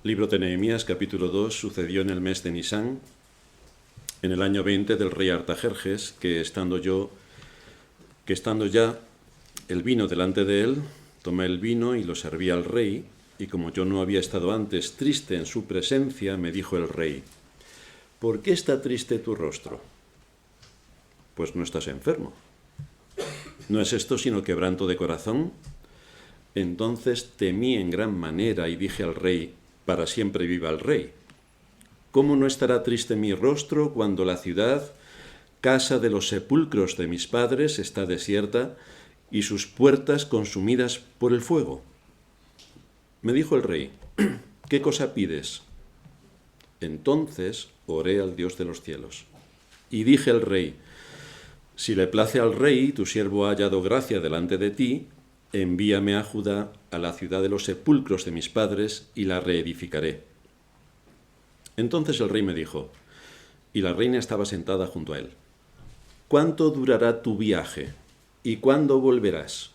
Libro de Nehemías, capítulo 2, sucedió en el mes de Nisán, en el año 20 del rey Artajerjes, que estando ya el vino delante de él, tomé el vino y lo serví al rey, y como yo no había estado antes triste en su presencia, me dijo el rey: ¿por qué está triste tu rostro? Pues no estás enfermo. ¿No es esto sino quebranto de corazón? Entonces temí en gran manera y dije al rey: para siempre viva el rey. ¿Cómo no estará triste mi rostro cuando la ciudad, casa de los sepulcros de mis padres, está desierta y sus puertas consumidas por el fuego? Me dijo el rey: ¿qué cosa pides? Entonces oré al Dios de los cielos y dije al rey: si le place al rey, tu siervo ha hallado gracia delante de ti, envíame a Judá, a la ciudad de los sepulcros de mis padres, y la reedificaré. Entonces el rey me dijo, y la reina estaba sentada junto a él: ¿cuánto durará tu viaje? ¿Y cuándo volverás?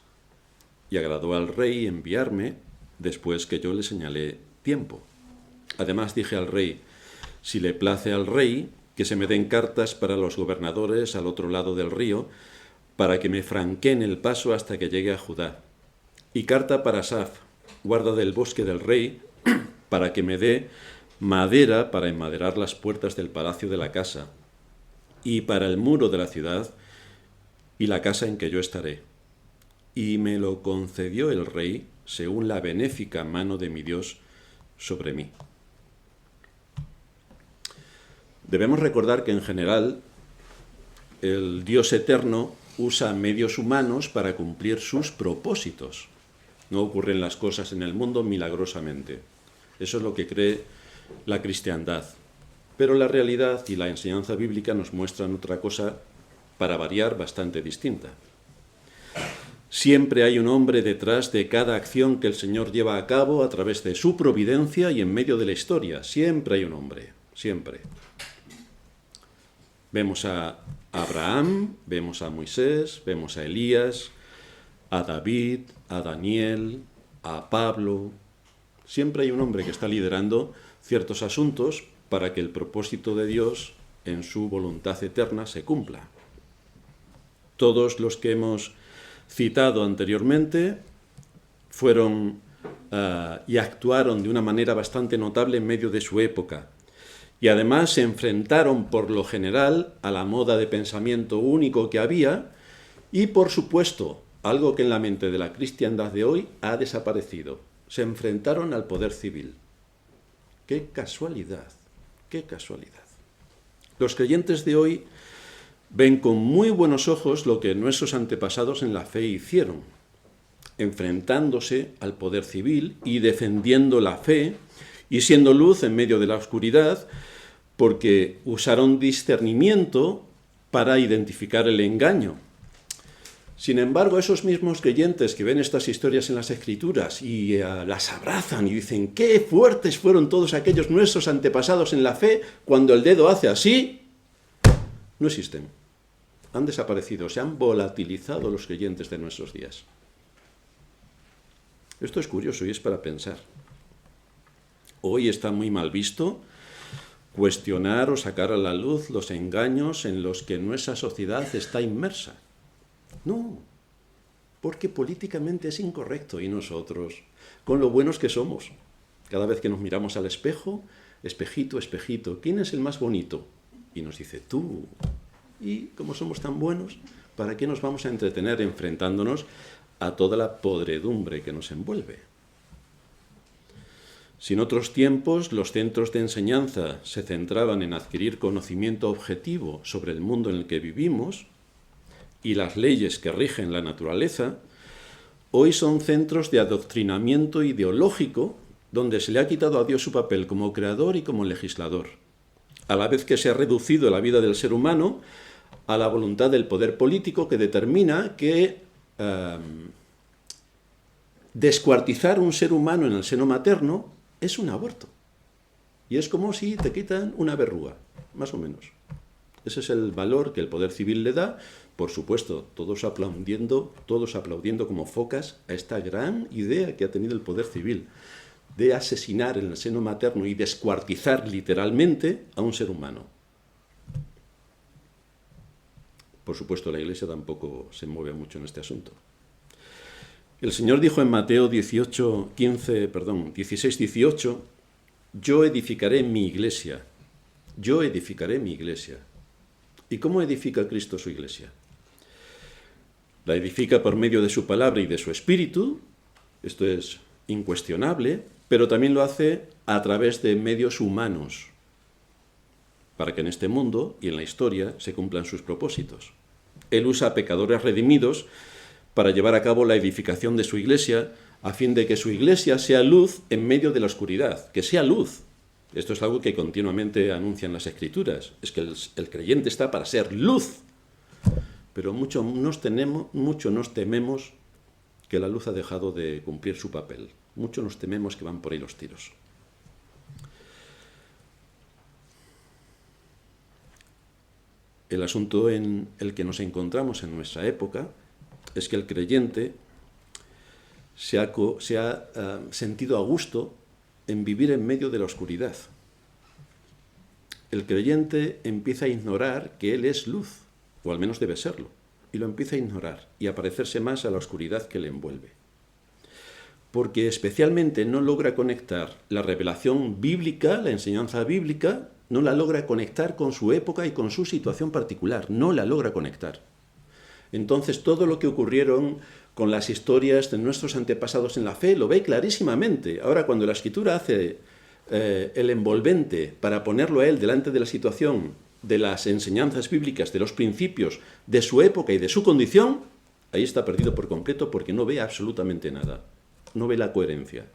Y agradó al rey enviarme después que yo le señalé tiempo. Además dije al rey: si le place al rey, que se me den cartas para los gobernadores al otro lado del río, para que me franqueen el paso hasta que llegue a Judá. Y carta para Asaf, guarda del bosque del rey, para que me dé madera para enmaderar las puertas del palacio de la casa, y para el muro de la ciudad, y la casa en que yo estaré. Y me lo concedió el rey, según la benéfica mano de mi Dios sobre mí. Debemos recordar que en general el Dios eterno usa medios humanos para cumplir sus propósitos. No ocurren las cosas en el mundo milagrosamente. Eso es lo que cree la cristiandad. Pero la realidad y la enseñanza bíblica nos muestran otra cosa, para variar, bastante distinta. Siempre hay un hombre detrás de cada acción que el Señor lleva a cabo a través de su providencia y en medio de la historia. Siempre hay un hombre, siempre. Vemos a Abraham, vemos a Moisés, vemos a Elías, a David, a Daniel, a Pablo. Siempre hay un hombre que está liderando ciertos asuntos para que el propósito de Dios en su voluntad eterna se cumpla. Todos los que hemos citado anteriormente fueron y actuaron de una manera bastante notable en medio de su época. Y además se enfrentaron por lo general a la moda de pensamiento único que había y, por supuesto, algo que en la mente de la cristiandad de hoy ha desaparecido. Se enfrentaron al poder civil. ¡Qué casualidad! ¡Qué casualidad! Los creyentes de hoy ven con muy buenos ojos lo que nuestros antepasados en la fe hicieron, enfrentándose al poder civil y defendiendo la fe y siendo luz en medio de la oscuridad, porque usaron discernimiento para identificar el engaño. Sin embargo, esos mismos creyentes que ven estas historias en las Escrituras y las abrazan y dicen: ¡qué fuertes fueron todos aquellos nuestros antepasados en la fe! Cuando el dedo hace así, no existen. Han desaparecido, se han volatilizado los creyentes de nuestros días. Esto es curioso y es para pensar. Hoy está muy mal visto cuestionar o sacar a la luz los engaños en los que nuestra sociedad está inmersa. No, porque políticamente es incorrecto y nosotros, con lo buenos que somos, cada vez que nos miramos al espejo, espejito, espejito, ¿quién es el más bonito? Y nos dice: tú. Y como somos tan buenos, ¿para qué nos vamos a entretener enfrentándonos a toda la podredumbre que nos envuelve? Si en otros tiempos los centros de enseñanza se centraban en adquirir conocimiento objetivo sobre el mundo en el que vivimos y las leyes que rigen la naturaleza, hoy son centros de adoctrinamiento ideológico donde se le ha quitado a Dios su papel como creador y como legislador, a la vez que se ha reducido la vida del ser humano a la voluntad del poder político que determina que descuartizar un ser humano en el seno materno es un aborto. Y es como si te quitan una verruga, más o menos. Ese es el valor que el poder civil le da. Por supuesto, todos aplaudiendo como focas a esta gran idea que ha tenido el poder civil. de asesinar en el seno materno y descuartizar literalmente a un ser humano. Por supuesto, la Iglesia tampoco se mueve mucho en este asunto. El Señor dijo en Mateo 16, 18, yo edificaré mi iglesia. Yo edificaré mi iglesia. ¿Y cómo edifica Cristo su iglesia? La edifica por medio de su palabra y de su espíritu, esto es incuestionable, pero también lo hace a través de medios humanos, para que en este mundo y en la historia se cumplan sus propósitos. Él usa a pecadores redimidos para llevar a cabo la edificación de su iglesia, a fin de que su iglesia sea luz en medio de la oscuridad, que sea luz. Esto es algo que continuamente anuncian las Escrituras, es que el creyente está para ser luz. Pero mucho nos tememos que la luz ha dejado de cumplir su papel. Mucho nos tememos que van por ahí los tiros. El asunto en el que nos encontramos en nuestra época es que el creyente se ha sentido a gusto en vivir en medio de la oscuridad. El creyente empieza a ignorar que él es luz, o al menos debe serlo, y lo empieza a ignorar y a parecerse más a la oscuridad que le envuelve. Porque especialmente no logra conectar la revelación bíblica, la enseñanza bíblica, no la logra conectar con su época y con su situación particular, no la logra conectar. Entonces todo lo que ocurrieron con las historias de nuestros antepasados en la fe lo ve clarísimamente. Ahora cuando la Escritura hace el envolvente para ponerlo a él delante de la situación de las enseñanzas bíblicas, de los principios, de su época y de su condición, ahí está perdido por completo porque no ve absolutamente nada, no ve la coherencia.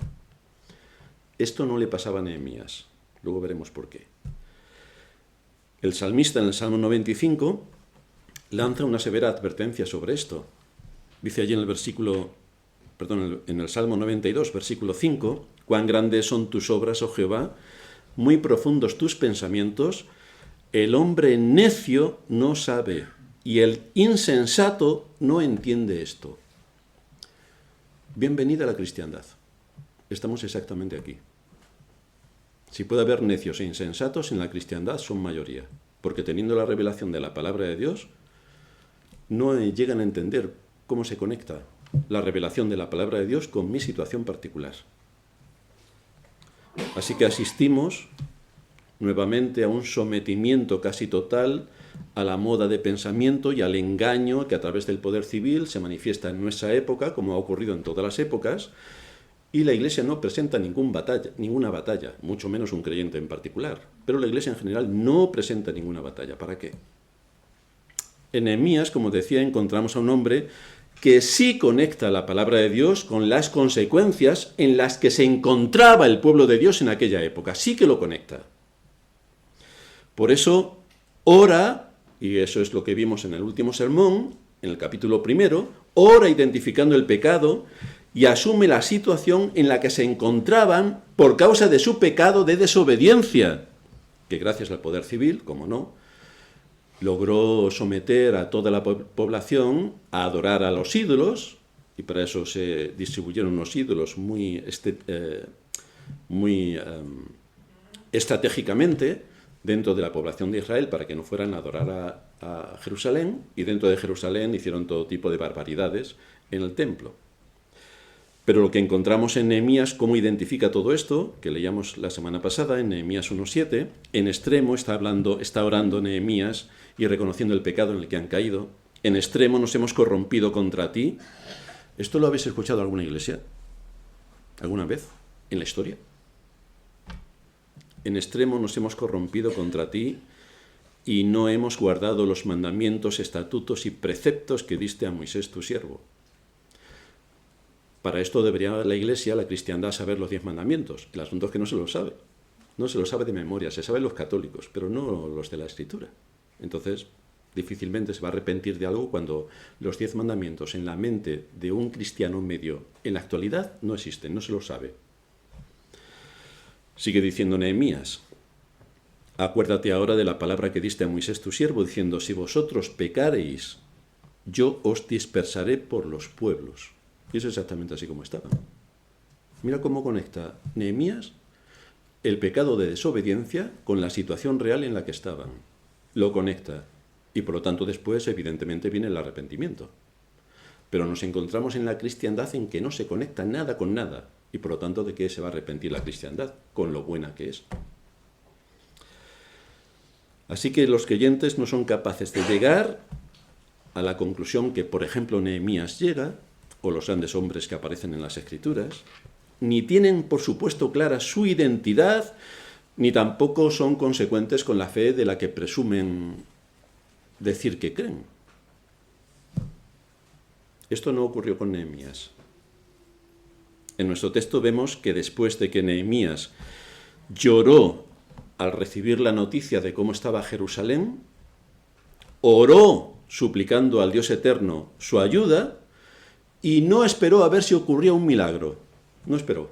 Esto no le pasaba a Nehemías, luego veremos por qué. El salmista en el Salmo 95 lanza una severa advertencia sobre esto. Dice allí en el Salmo 92, versículo 5, «Cuán grandes son tus obras, oh Jehová, muy profundos tus pensamientos, el hombre necio no sabe, y el insensato no entiende esto». Bienvenida a la cristiandad. Estamos exactamente aquí. Si puede haber necios e insensatos en la cristiandad, son mayoría, porque teniendo la revelación de la palabra de Dios, no llegan a entender cómo se conecta la revelación de la palabra de Dios con mi situación particular. Así que asistimos nuevamente a un sometimiento casi total a la moda de pensamiento y al engaño que a través del poder civil se manifiesta en nuestra época, como ha ocurrido en todas las épocas, y la Iglesia no presenta ninguna batalla, mucho menos un creyente en particular. Pero la Iglesia en general no presenta ninguna batalla. ¿Para qué? En Nehemías, como decía, encontramos a un hombre que sí conecta la palabra de Dios con las consecuencias en las que se encontraba el pueblo de Dios en aquella época. Sí que lo conecta. Por eso ora, y eso es lo que vimos en el último sermón, en el capítulo 1, ora identificando el pecado y asume la situación en la que se encontraban por causa de su pecado de desobediencia, que gracias al poder civil, como no, logró someter a toda la población a adorar a los ídolos, y para eso se distribuyeron unos ídolos muy estratégicamente dentro de la población de Israel para que no fueran a adorar a Jerusalén, y dentro de Jerusalén hicieron todo tipo de barbaridades en el templo. Pero lo que encontramos en Nehemías, cómo identifica todo esto, que leíamos la semana pasada en Nehemías 1:7, en extremo está orando Nehemías y reconociendo el pecado en el que han caído. En extremo nos hemos corrompido contra ti. ¿Esto lo habéis escuchado en alguna iglesia? ¿Alguna vez? ¿En la historia? En extremo nos hemos corrompido contra ti y no hemos guardado los mandamientos, estatutos y preceptos que diste a Moisés tu siervo. Para esto debería la Iglesia, la cristiandad, saber los 10 mandamientos. El asunto es que no se lo sabe. No se lo sabe de memoria, se saben los católicos, pero no los de la Escritura. Entonces, difícilmente se va a arrepentir de algo cuando los 10 mandamientos en la mente de un cristiano medio en la actualidad no existen, no se lo sabe. Sigue diciendo Nehemías: acuérdate ahora de la palabra que diste a Moisés tu siervo, diciendo: si vosotros pecareis, yo os dispersaré por los pueblos. Y es exactamente así como estaban. Mira cómo conecta Nehemías el pecado de desobediencia con la situación real en la que estaban. Lo conecta. Y por lo tanto después, evidentemente, viene el arrepentimiento. Pero nos encontramos en la cristiandad en que no se conecta nada con nada. Y por lo tanto, ¿de qué se va a arrepentir la cristiandad? Con lo buena que es. Así que los creyentes no son capaces de llegar a la conclusión que, por ejemplo, Nehemías llega, o los grandes hombres que aparecen en las Escrituras, ni tienen, por supuesto, clara su identidad, ni tampoco son consecuentes con la fe de la que presumen decir que creen. Esto no ocurrió con Nehemías. En nuestro texto vemos que después de que Nehemías lloró al recibir la noticia de cómo estaba Jerusalén, oró suplicando al Dios eterno su ayuda y no esperó a ver si ocurría un milagro. No esperó.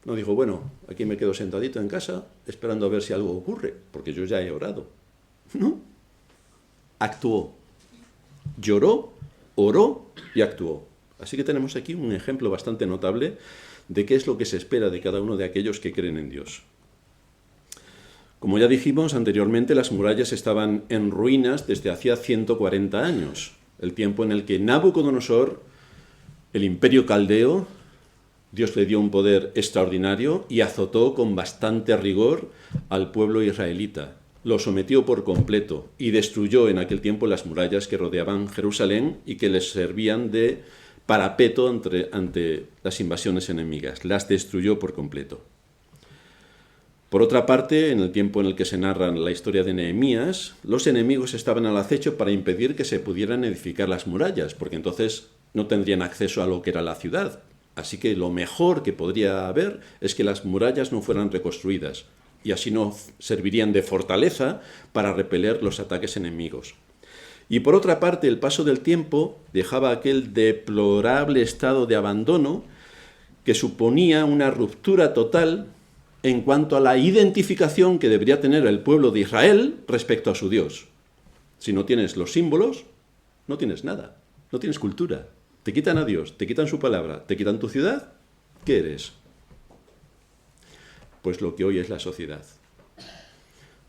No dijo, bueno, aquí me quedo sentadito en casa esperando a ver si algo ocurre, porque yo ya he orado. No. Actuó. Lloró, oró y actuó. Así que tenemos aquí un ejemplo bastante notable de qué es lo que se espera de cada uno de aquellos que creen en Dios. Como ya dijimos anteriormente, las murallas estaban en ruinas desde hacía 140 años, el tiempo en el que Nabucodonosor, el imperio caldeo, Dios le dio un poder extraordinario y azotó con bastante rigor al pueblo israelita. Lo sometió por completo y destruyó en aquel tiempo las murallas que rodeaban Jerusalén y que les servían de parapeto ante las invasiones enemigas. Las destruyó por completo. Por otra parte, en el tiempo en el que se narra la historia de Nehemías, los enemigos estaban al acecho para impedir que se pudieran edificar las murallas, porque entonces no tendrían acceso a lo que era la ciudad. Así que lo mejor que podría haber es que las murallas no fueran reconstruidas, y así no servirían de fortaleza para repeler los ataques enemigos. Y por otra parte, el paso del tiempo dejaba aquel deplorable estado de abandono que suponía una ruptura total en cuanto a la identificación que debería tener el pueblo de Israel respecto a su Dios. Si no tienes los símbolos, no tienes nada, no tienes cultura. Te quitan a Dios, te quitan su palabra, te quitan tu ciudad, ¿qué eres? Pues lo que hoy es la sociedad.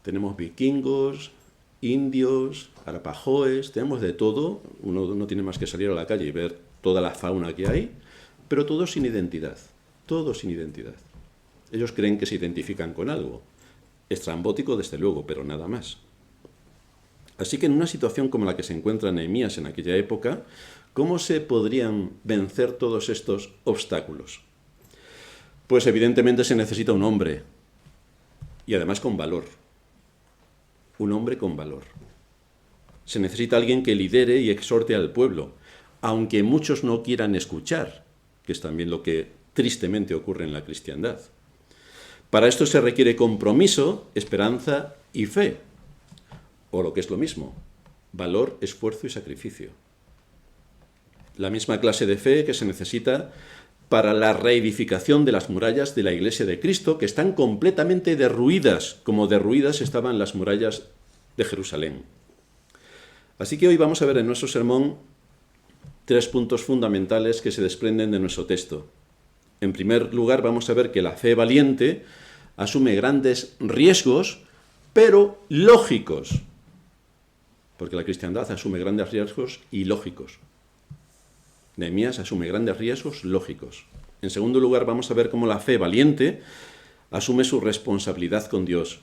Tenemos vikingos, indios, arapahoes, tenemos de todo. Uno no tiene más que salir a la calle y ver toda la fauna que hay, pero todos sin identidad, todos sin identidad. Ellos creen que se identifican con algo. Estrambótico, desde luego, pero nada más. Así que en una situación como la que se encuentra Nehemías en aquella época, ¿cómo se podrían vencer todos estos obstáculos? Pues evidentemente se necesita un hombre, y además con valor. Un hombre con valor. Se necesita alguien que lidere y exhorte al pueblo, aunque muchos no quieran escuchar, que es también lo que tristemente ocurre en la cristiandad. Para esto se requiere compromiso, esperanza y fe, o lo que es lo mismo, valor, esfuerzo y sacrificio. La misma clase de fe que se necesita para la reedificación de las murallas de la Iglesia de Cristo, que están completamente derruidas, como derruidas estaban las murallas de Jerusalén. Así que hoy vamos a ver en nuestro sermón 3 puntos fundamentales que se desprenden de nuestro texto. En primer lugar, vamos a ver que la fe valiente asume grandes riesgos, pero lógicos, porque la cristiandad asume grandes riesgos ilógicos. Nehemías asume grandes riesgos lógicos. En segundo lugar, vamos a ver cómo la fe valiente asume su responsabilidad con Dios.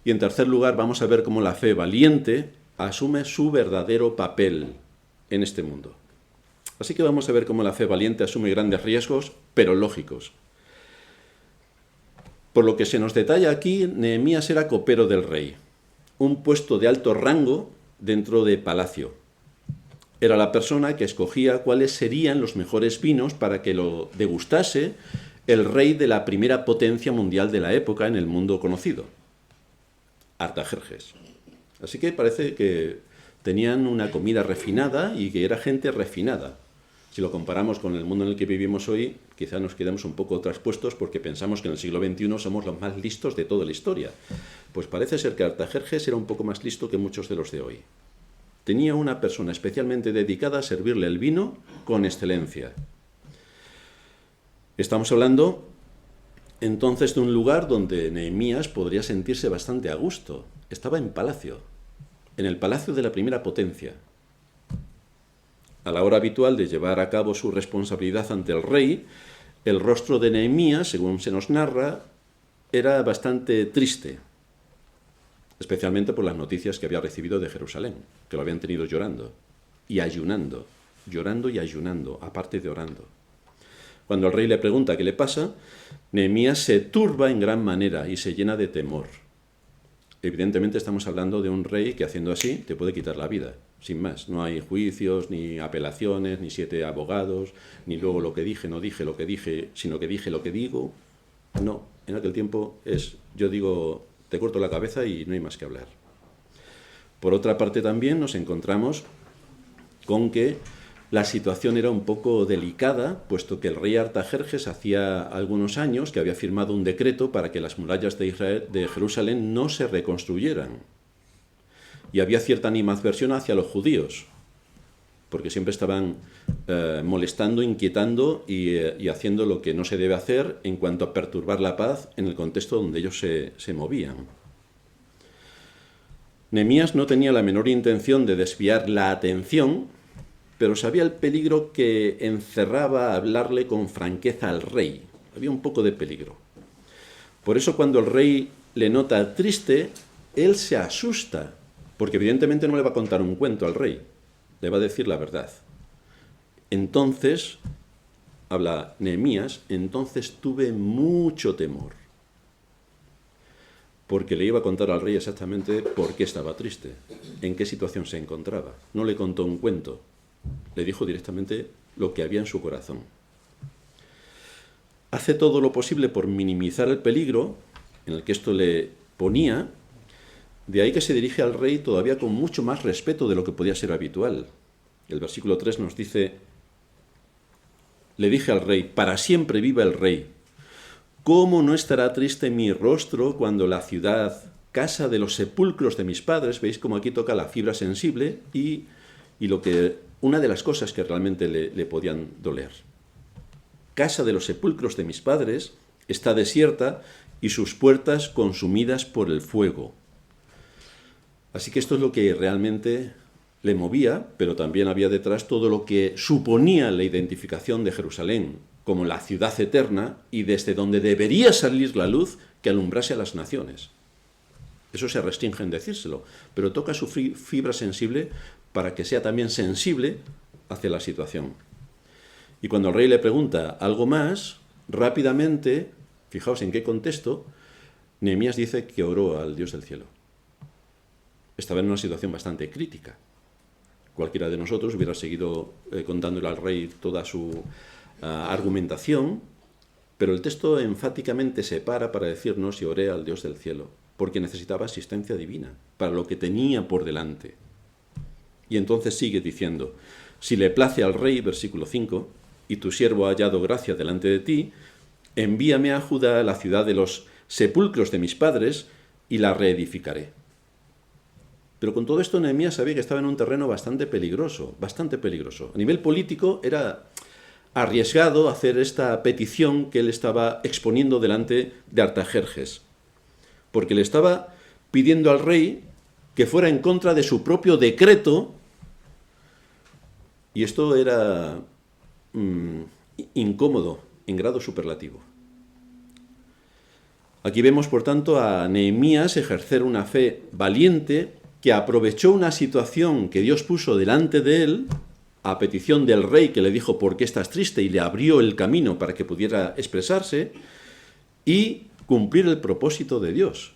Y en tercer lugar, vamos a ver cómo la fe valiente asume su verdadero papel en este mundo. Así que vamos a ver cómo la fe valiente asume grandes riesgos, pero lógicos. Por lo que se nos detalla aquí, Nehemías era copero del rey, un puesto de alto rango dentro de palacio. Era la persona que escogía cuáles serían los mejores vinos para que lo degustase el rey de la primera potencia mundial de la época en el mundo conocido, Artajerjes. Así que parece que tenían una comida refinada y que era gente refinada. Si lo comparamos con el mundo en el que vivimos hoy, quizá nos quedemos un poco traspuestos porque pensamos que en el siglo XXI somos los más listos de toda la historia. Pues parece ser que Artajerjes era un poco más listo que muchos de los de hoy. Tenía una persona especialmente dedicada a servirle el vino con excelencia. Estamos hablando entonces de un lugar donde Nehemías podría sentirse bastante a gusto. Estaba en palacio, en el palacio de la primera potencia. A la hora habitual de llevar a cabo su responsabilidad ante el rey, el rostro de Nehemías, según se nos narra, era bastante triste, especialmente por las noticias que había recibido de Jerusalén, que lo habían tenido llorando y ayunando, aparte de orando. Cuando el rey le pregunta qué le pasa, Nehemías se turba en gran manera y se llena de temor. Evidentemente estamos hablando de un rey que haciendo así te puede quitar la vida, sin más. No hay juicios, ni apelaciones, ni 7 abogados, ni luego lo que dije, no dije lo que dije, sino que dije lo que digo. No, en aquel tiempo yo digo, te corto la cabeza y no hay más que hablar. Por otra parte también nos encontramos con que la situación era un poco delicada, puesto que el rey Artajerjes hacía algunos años que había firmado un decreto para que las murallas de Jerusalén no se reconstruyeran. Y había cierta animadversión hacia los judíos, porque siempre estaban molestando, inquietando y haciendo lo que no se debe hacer en cuanto a perturbar la paz en el contexto donde ellos se movían. Nehemías no tenía la menor intención de desviar la atención, pero sabía el peligro que encerraba hablarle con franqueza al rey. Había un poco de peligro. Por eso cuando el rey le nota triste, él se asusta, porque evidentemente no le va a contar un cuento al rey, le va a decir la verdad. Entonces, habla Nehemías, entonces tuve mucho temor, porque le iba a contar al rey exactamente por qué estaba triste, en qué situación se encontraba. No le contó un cuento, le dijo directamente lo que había en su corazón. Hace todo lo posible por minimizar el peligro en el que esto le ponía, de ahí que se dirige al rey todavía con mucho más respeto de lo que podía ser habitual. El versículo 3 nos dice, le dije al rey, para siempre viva el rey. ¿Cómo no estará triste mi rostro cuando la ciudad, casa de los sepulcros de mis padres, veis como aquí toca la fibra sensible y una de las cosas que realmente le podían doler. Casa de los sepulcros de mis padres está desierta y sus puertas consumidas por el fuego. Así que esto es lo que realmente le movía, pero también había detrás todo lo que suponía la identificación de Jerusalén como la ciudad eterna y desde donde debería salir la luz que alumbrase a las naciones. Eso se restringe en decírselo, pero toca su fibra sensible para que sea también sensible hacia la situación. Y cuando el rey le pregunta algo más, rápidamente, fijaos en qué contexto, Nehemías dice que oró al Dios del cielo. Estaba en una situación bastante crítica. Cualquiera de nosotros hubiera seguido contándole al rey toda su argumentación, pero el texto enfáticamente se para decirnos y oré al Dios del cielo, porque necesitaba asistencia divina para lo que tenía por delante. Y entonces sigue diciendo, si le place al rey, versículo 5, y tu siervo ha hallado gracia delante de ti, envíame a Judá, la ciudad de los sepulcros de mis padres, y la reedificaré. Pero con todo esto Nehemías sabía que estaba en un terreno bastante peligroso. A nivel político era arriesgado hacer esta petición que él estaba exponiendo delante de Artajerjes, porque le estaba pidiendo al rey que fuera en contra de su propio decreto, y esto era incómodo en grado superlativo. Aquí vemos, por tanto, a Nehemías ejercer una fe valiente que aprovechó una situación que Dios puso delante de él, a petición del rey que le dijo ¿por qué estás triste? Y le abrió el camino para que pudiera expresarse y cumplir el propósito de Dios.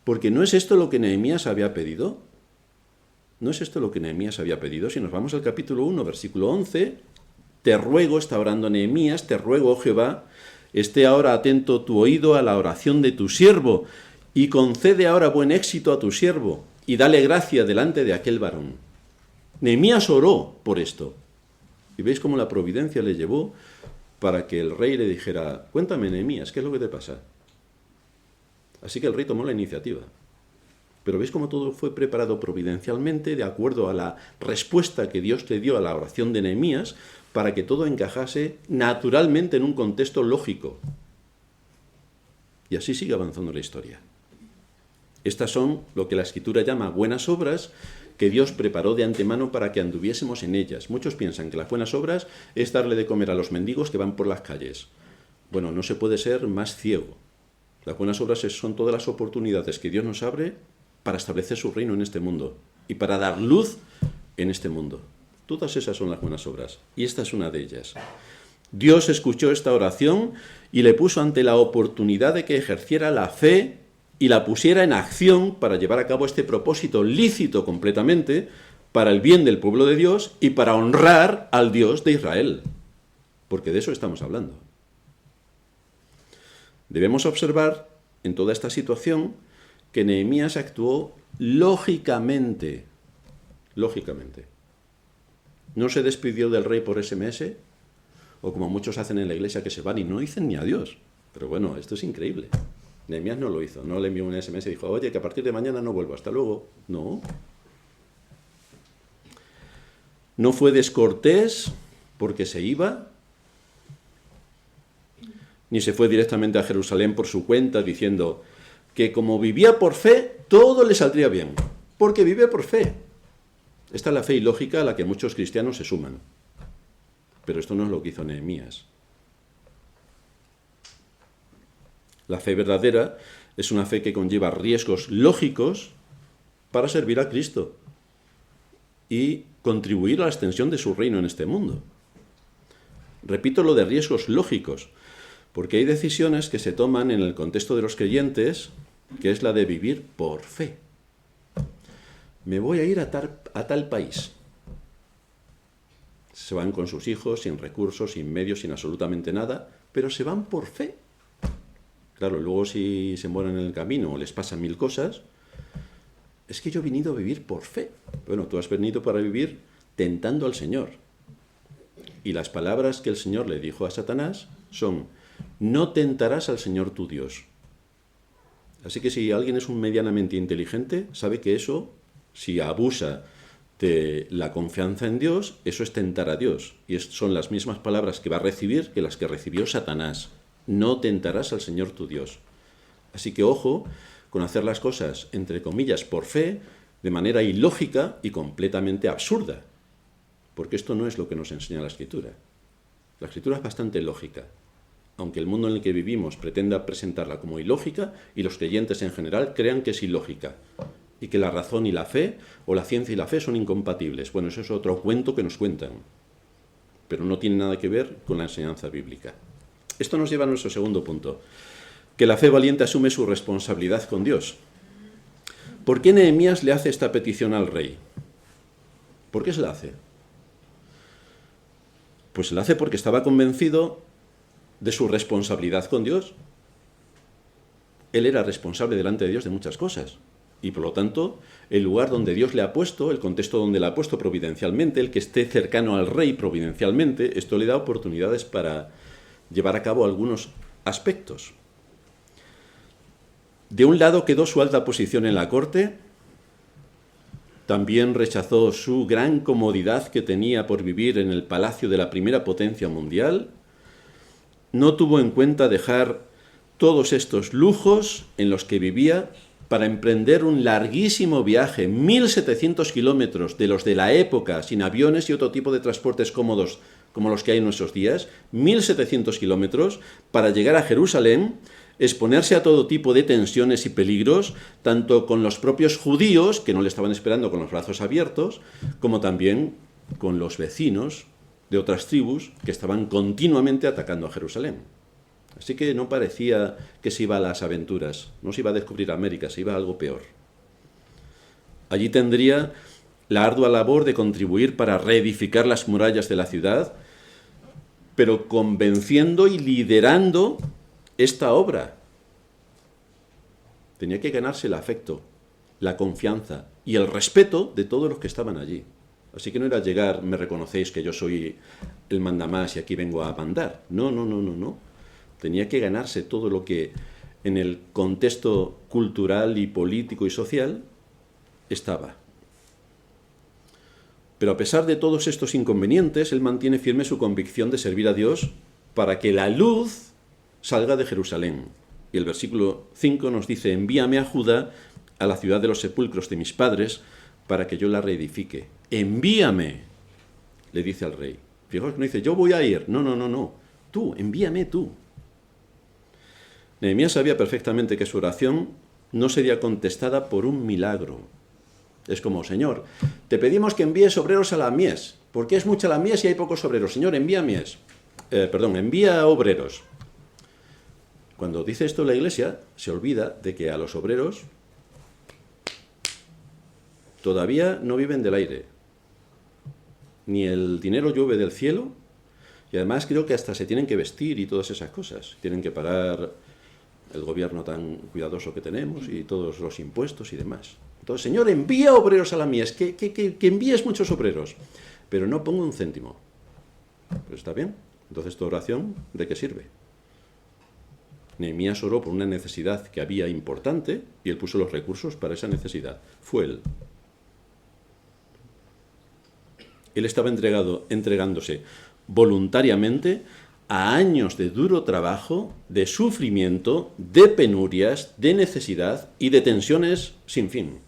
Porque ¿no es esto lo que Nehemías había pedido? ¿No es esto lo que Nehemías había pedido? Si nos vamos al capítulo 1, versículo 11, te ruego, está orando Nehemías, te ruego, oh Jehová, esté ahora atento tu oído a la oración de tu siervo y concede ahora buen éxito a tu siervo y dale gracia delante de aquel varón. Nehemías oró por esto. Y veis cómo la providencia le llevó para que el rey le dijera, cuéntame Nehemías, ¿qué es lo que te pasa? Así que el rey tomó la iniciativa. Pero ¿veis cómo todo fue preparado providencialmente de acuerdo a la respuesta que Dios le dio a la oración de Nehemías para que todo encajase naturalmente en un contexto lógico? Y así sigue avanzando la historia. Estas son lo que la Escritura llama buenas obras que Dios preparó de antemano para que anduviésemos en ellas. Muchos piensan que las buenas obras es darle de comer a los mendigos que van por las calles. Bueno, no se puede ser más ciego. Las buenas obras son todas las oportunidades que Dios nos abre para establecer su reino en este mundo y para dar luz en este mundo. Todas esas son las buenas obras, y esta es una de ellas. Dios escuchó esta oración y le puso ante la oportunidad de que ejerciera la fe y la pusiera en acción para llevar a cabo este propósito lícito completamente para el bien del pueblo de Dios y para honrar al Dios de Israel. Porque de eso estamos hablando. Debemos observar en toda esta situación que Nehemías actuó lógicamente. Lógicamente. No se despidió del rey por SMS, o como muchos hacen en la iglesia que se van y no dicen ni adiós. Pero bueno, esto es increíble. Nehemías no lo hizo, no le envió un SMS y dijo, oye, que a partir de mañana no vuelvo, hasta luego. No. No fue descortés porque se iba, ni se fue directamente a Jerusalén por su cuenta diciendo que como vivía por fe, todo le saldría bien, porque vive por fe. Esta es la fe ilógica a la que muchos cristianos se suman. Pero esto no es lo que hizo Nehemías. La fe verdadera es una fe que conlleva riesgos lógicos para servir a Cristo y contribuir a la extensión de su reino en este mundo. Repito lo de riesgos lógicos, porque hay decisiones que se toman en el contexto de los creyentes, que es la de vivir por fe. Me voy a ir a tal país. Se van con sus hijos, sin recursos, sin medios, sin absolutamente nada, pero se van por fe. Claro, luego si se mueren en el camino o les pasan 1000 cosas, es que yo he venido a vivir por fe. Bueno, tú has venido para vivir tentando al Señor. Y las palabras que el Señor le dijo a Satanás son, no tentarás al Señor tu Dios. Así que si alguien es un medianamente inteligente, sabe que eso, si abusa de la confianza en Dios, eso es tentar a Dios. Y son las mismas palabras que va a recibir que las que recibió Satanás. No tentarás al Señor tu Dios. Así que ojo con hacer las cosas, entre comillas, por fe, de manera ilógica y completamente absurda. Porque esto no es lo que nos enseña la Escritura. La Escritura es bastante lógica, aunque el mundo en el que vivimos pretenda presentarla como ilógica y los creyentes en general crean que es ilógica y que la razón y la fe, o la ciencia y la fe son incompatibles. Bueno, eso es otro cuento que nos cuentan, pero no tiene nada que ver con la enseñanza bíblica. Esto nos lleva a nuestro segundo punto, que la fe valiente asume su responsabilidad con Dios. ¿Por qué Nehemías le hace esta petición al rey? ¿Por qué se la hace? Pues se la hace porque estaba convencido de su responsabilidad con Dios. Él era responsable delante de Dios de muchas cosas. Y por lo tanto, el lugar donde Dios le ha puesto, el contexto donde le ha puesto providencialmente, el que esté cercano al rey providencialmente, esto le da oportunidades para llevar a cabo algunos aspectos. De un lado quedó su alta posición en la corte, también rechazó su gran comodidad que tenía por vivir en el palacio de la primera potencia mundial, no tuvo en cuenta dejar todos estos lujos en los que vivía para emprender un larguísimo viaje, 1700 kilómetros de los de la época, sin aviones y otro tipo de transportes cómodos como los que hay en nuestros días, 1700 kilómetros para llegar a Jerusalén, exponerse a todo tipo de tensiones y peligros, tanto con los propios judíos, que no le estaban esperando con los brazos abiertos, como también con los vecinos de otras tribus que estaban continuamente atacando a Jerusalén. Así que no parecía que se iba a las aventuras, no se iba a descubrir América, se iba a algo peor. Allí tendría la ardua labor de contribuir para reedificar las murallas de la ciudad, pero convenciendo y liderando esta obra. Tenía que ganarse el afecto, la confianza y el respeto de todos los que estaban allí. Así que no era llegar, me reconocéis que yo soy el mandamás y aquí vengo a mandar. No. Tenía que ganarse todo lo que en el contexto cultural y político y social, estaba. Pero a pesar de todos estos inconvenientes, él mantiene firme su convicción de servir a Dios para que la luz salga de Jerusalén. Y el versículo 5 nos dice: envíame a Judá, a la ciudad de los sepulcros de mis padres, para que yo la reedifique. Envíame, le dice al rey. Fijaos que no dice, yo voy a ir. No, no, no, no. Tú, envíame tú. Nehemías sabía perfectamente que su oración no sería contestada por un milagro. Es como, Señor, te pedimos que envíes obreros a la mies, porque es mucha la mies y hay pocos obreros. Señor, envía envía obreros. Cuando dice esto la Iglesia, se olvida de que a los obreros todavía no viven del aire. Ni el dinero llueve del cielo, y además creo que hasta se tienen que vestir y todas esas cosas. Tienen que pagar el gobierno tan cuidadoso que tenemos y todos los impuestos y demás. Entonces, Señor, envía obreros a la mies, que envíes muchos obreros, pero no pongo un céntimo. Pues está bien. Entonces, tu oración, ¿de qué sirve? Nehemías oró por una necesidad que había importante y él puso los recursos para esa necesidad. Fue él. Él estaba entregándose voluntariamente a años de duro trabajo, de sufrimiento, de penurias, de necesidad y de tensiones sin fin.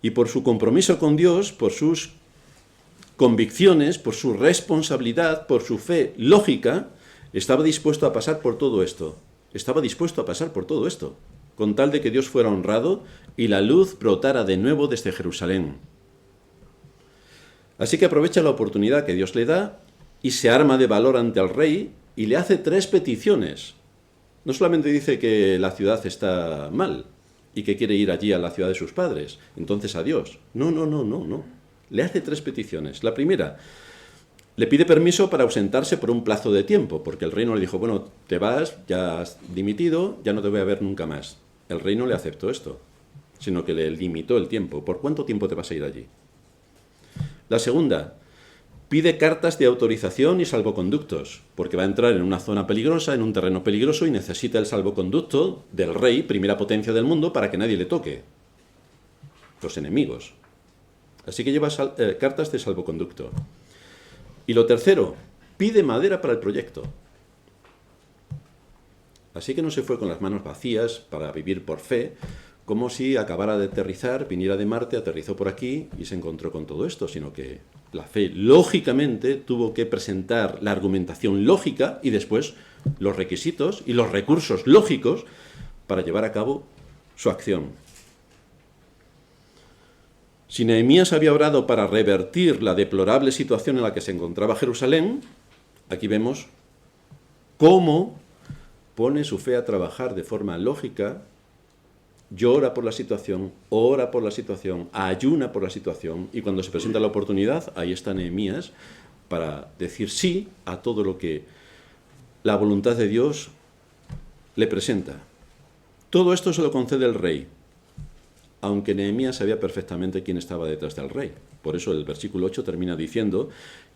Y por su compromiso con Dios, por sus convicciones, por su responsabilidad, por su fe lógica, estaba dispuesto a pasar por todo esto. Estaba dispuesto a pasar por todo esto, con tal de que Dios fuera honrado y la luz brotara de nuevo desde Jerusalén. Así que aprovecha la oportunidad que Dios le da y se arma de valor ante el rey y le hace 3 peticiones. No solamente dice que la ciudad está mal y que quiere ir allí a la ciudad de sus padres, entonces a Dios. No. Le hace 3 peticiones. La primera, le pide permiso para ausentarse por un plazo de tiempo, porque el rey no le dijo, bueno, te vas, ya has dimitido, ya no te voy a ver nunca más. El rey no le aceptó esto, sino que le limitó el tiempo. ¿Por cuánto tiempo te vas a ir allí? La segunda, pide cartas de autorización y salvoconductos, porque va a entrar en una zona peligrosa, en un terreno peligroso, y necesita el salvoconducto del rey, primera potencia del mundo, para que nadie le toque. Los enemigos. Así que lleva cartas de salvoconducto. Y lo tercero, pide madera para el proyecto. Así que no se fue con las manos vacías para vivir por fe, como si acabara de aterrizar, viniera de Marte, aterrizó por aquí y se encontró con todo esto, sino que la fe, lógicamente, tuvo que presentar la argumentación lógica y después los requisitos y los recursos lógicos para llevar a cabo su acción. Si Nehemías había orado para revertir la deplorable situación en la que se encontraba Jerusalén, aquí vemos cómo pone su fe a trabajar de forma lógica. Llora por la situación, ora por la situación, ayuna por la situación, y cuando se presenta la oportunidad, ahí está Nehemías para decir sí a todo lo que la voluntad de Dios le presenta. Todo esto se lo concede el rey, aunque Nehemías sabía perfectamente quién estaba detrás del rey. Por eso el versículo 8 termina diciendo,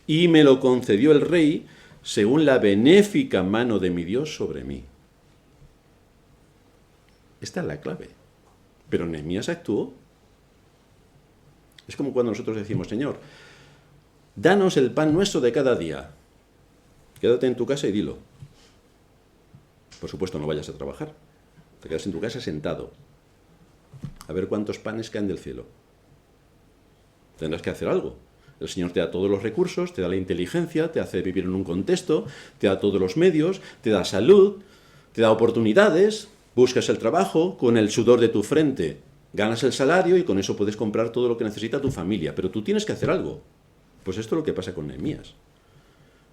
y me lo concedió el rey según la benéfica mano de mi Dios sobre mí. Esta es la clave. Pero Nehemías actuó. Es como cuando nosotros decimos, Señor, danos el pan nuestro de cada día. Quédate en tu casa y dilo. Por supuesto, no vayas a trabajar. Te quedas en tu casa sentado. A ver cuántos panes caen del cielo. Tendrás que hacer algo. El Señor te da todos los recursos, te da la inteligencia, te hace vivir en un contexto, te da todos los medios, te da salud, te da oportunidades. Buscas el trabajo, con el sudor de tu frente ganas el salario y con eso puedes comprar todo lo que necesita tu familia. Pero tú tienes que hacer algo. Pues esto es lo que pasa con Nehemías.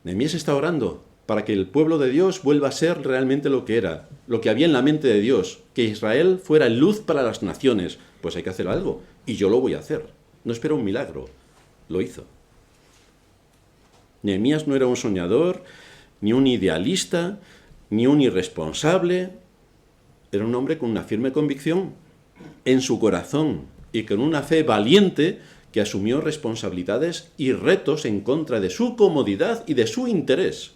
Nehemías está orando para que el pueblo de Dios vuelva a ser realmente lo que era, lo que había en la mente de Dios, que Israel fuera luz para las naciones. Pues hay que hacer algo, y yo lo voy a hacer. No espero un milagro, lo hizo. Nehemías no era un soñador, ni un idealista, ni un irresponsable. Era un hombre con una firme convicción en su corazón y con una fe valiente que asumió responsabilidades y retos en contra de su comodidad y de su interés.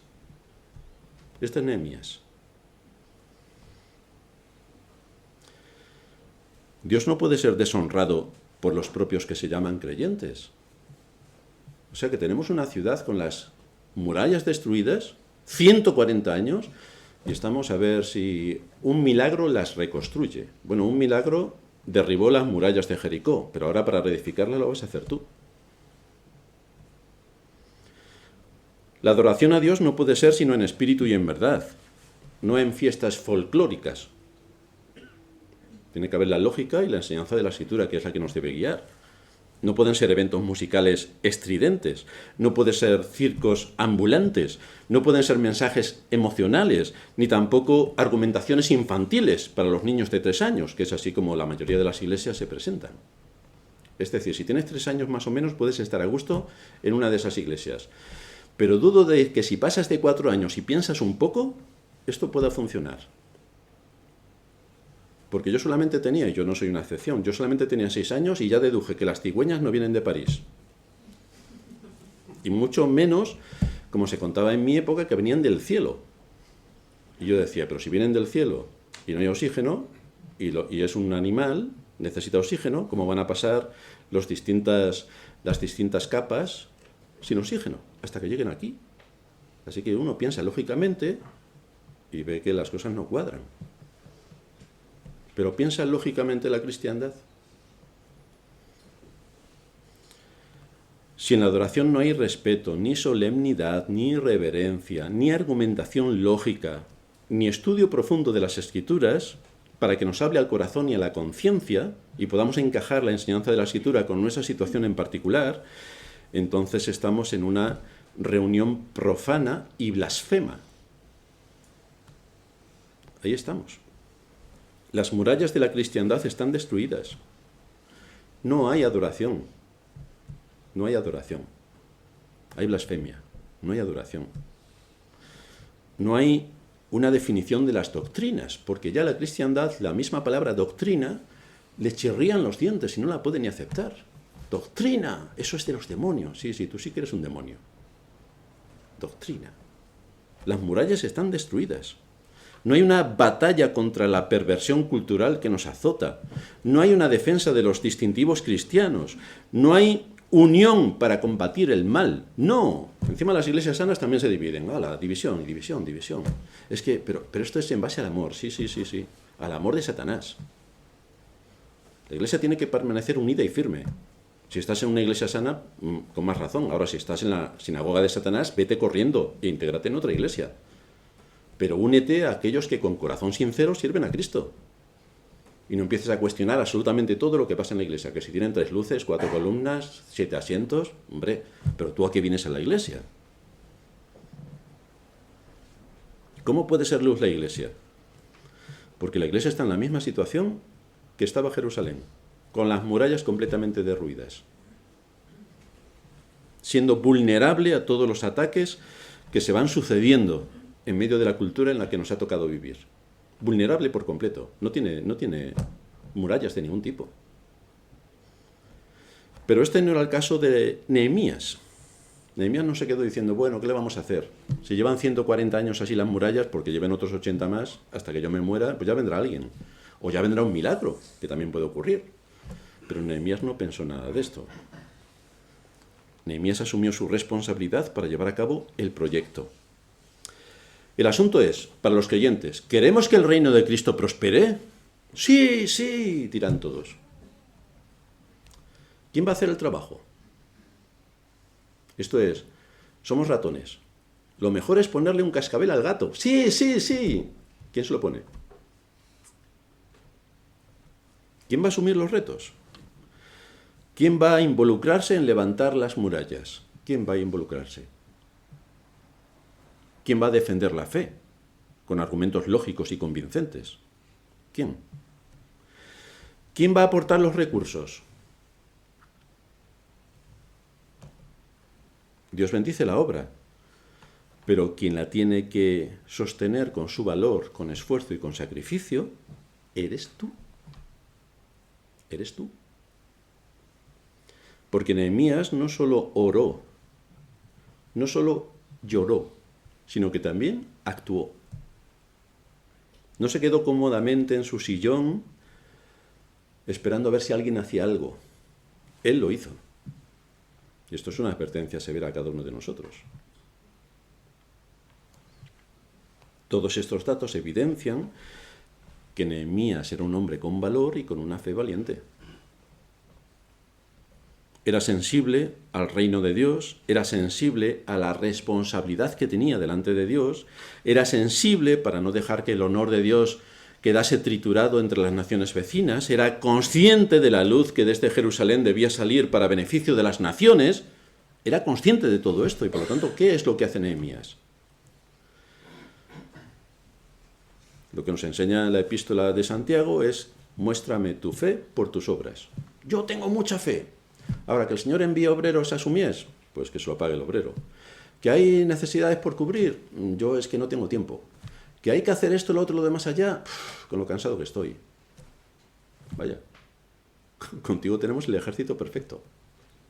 Este es Nehemías. Dios no puede ser deshonrado por los propios que se llaman creyentes. O sea que tenemos una ciudad con las murallas destruidas, 140 años, y estamos a ver si un milagro las reconstruye. Bueno, un milagro derribó las murallas de Jericó, pero ahora para reedificarlas lo vas a hacer tú. La adoración a Dios no puede ser sino en espíritu y en verdad, no en fiestas folclóricas. Tiene que haber la lógica y la enseñanza de la Escritura, que es la que nos debe guiar. No pueden ser eventos musicales estridentes, no pueden ser circos ambulantes, no pueden ser mensajes emocionales, ni tampoco argumentaciones infantiles para los niños de 3 años, que es así como la mayoría de las iglesias se presentan. Es decir, si tienes 3 años más o menos, puedes estar a gusto en una de esas iglesias. Pero dudo de que si pasas de 4 años y piensas un poco, esto pueda funcionar. Porque yo solamente tenía, y yo no soy una excepción, yo solamente tenía 6 años y ya deduje que las cigüeñas no vienen de París. Y mucho menos, como se contaba en mi época, que venían del cielo. Y yo decía, pero si vienen del cielo y no hay oxígeno, y es un animal, necesita oxígeno, ¿cómo van a pasar las distintas capas sin oxígeno hasta que lleguen aquí? Así que uno piensa lógicamente y ve que las cosas no cuadran. Pero ¿piensa lógicamente la cristiandad? Si en la adoración no hay respeto, ni solemnidad, ni reverencia, ni argumentación lógica, ni estudio profundo de las Escrituras, para que nos hable al corazón y a la conciencia, y podamos encajar la enseñanza de la Escritura con nuestra situación en particular, entonces estamos en una reunión profana y blasfema. Ahí estamos. Las murallas de la cristiandad están destruidas. No hay adoración. No hay adoración. Hay blasfemia. No hay adoración. No hay una definición de las doctrinas, porque ya la cristiandad, la misma palabra doctrina, le chirrían los dientes y no la puede ni aceptar. Doctrina, eso es de los demonios. Sí, tú sí que eres un demonio. Doctrina. Las murallas están destruidas. No hay una batalla contra la perversión cultural que nos azota. No hay una defensa de los distintivos cristianos. No hay unión para combatir el mal. No. Encima las iglesias sanas también se dividen. División. Es que, pero esto es en base al amor. Sí. Al amor de Satanás. La iglesia tiene que permanecer unida y firme. Si estás en una iglesia sana, con más razón. Ahora, si estás en la sinagoga de Satanás, vete corriendo e intégrate en otra iglesia. Pero únete a aquellos que con corazón sincero sirven a Cristo. Y no empieces a cuestionar absolutamente todo lo que pasa en la iglesia. Que si tienen 3 luces, 4 columnas, 7 asientos, hombre, pero tú a qué vienes a la iglesia. ¿Cómo puede ser luz la iglesia? Porque la iglesia está en la misma situación que estaba Jerusalén, con las murallas completamente derruidas, siendo vulnerable a todos los ataques que se van sucediendo en medio de la cultura en la que nos ha tocado vivir. Vulnerable por completo. No tiene murallas de ningún tipo. Pero este no era el caso de Nehemías. Nehemías no se quedó diciendo, bueno, ¿qué le vamos a hacer? Si llevan 140 años así las murallas, porque lleven otros 80 más, hasta que yo me muera, pues ya vendrá alguien. O ya vendrá un milagro, que también puede ocurrir. Pero Nehemías no pensó nada de esto. Nehemías asumió su responsabilidad para llevar a cabo el proyecto. El asunto es, para los creyentes, ¿queremos que el reino de Cristo prospere? Sí, dirán todos. ¿Quién va a hacer el trabajo? Esto es, somos ratones. Lo mejor es ponerle un cascabel al gato. Sí. ¿Quién se lo pone? ¿Quién va a asumir los retos? ¿Quién va a involucrarse en levantar las murallas? ¿Quién va a involucrarse? ¿Quién va a defender la fe con argumentos lógicos y convincentes? ¿Quién? ¿Quién va a aportar los recursos? Dios bendice la obra, pero quien la tiene que sostener con su valor, con esfuerzo y con sacrificio, eres tú. Eres tú. Porque Nehemías no solo oró, no solo lloró, sino que también actuó. No se quedó cómodamente en su sillón esperando a ver si alguien hacía algo. Él lo hizo. Y esto es una advertencia severa a cada uno de nosotros. Todos estos datos evidencian que Nehemías era un hombre con valor y con una fe valiente. Era sensible al reino de Dios, era sensible a la responsabilidad que tenía delante de Dios, era sensible para no dejar que el honor de Dios quedase triturado entre las naciones vecinas, era consciente de la luz que desde Jerusalén debía salir para beneficio de las naciones, era consciente de todo esto y por lo tanto, ¿qué es lo que hace Nehemías? Lo que nos enseña la epístola de Santiago es: muéstrame tu fe por tus obras. Yo tengo mucha fe. Ahora, que el Señor envíe obreros a su mies, pues que se lo pague el obrero. Que hay necesidades por cubrir, yo es que no tengo tiempo. Que hay que hacer esto, lo otro, lo demás allá, con lo cansado que estoy. Vaya, contigo tenemos el ejército perfecto,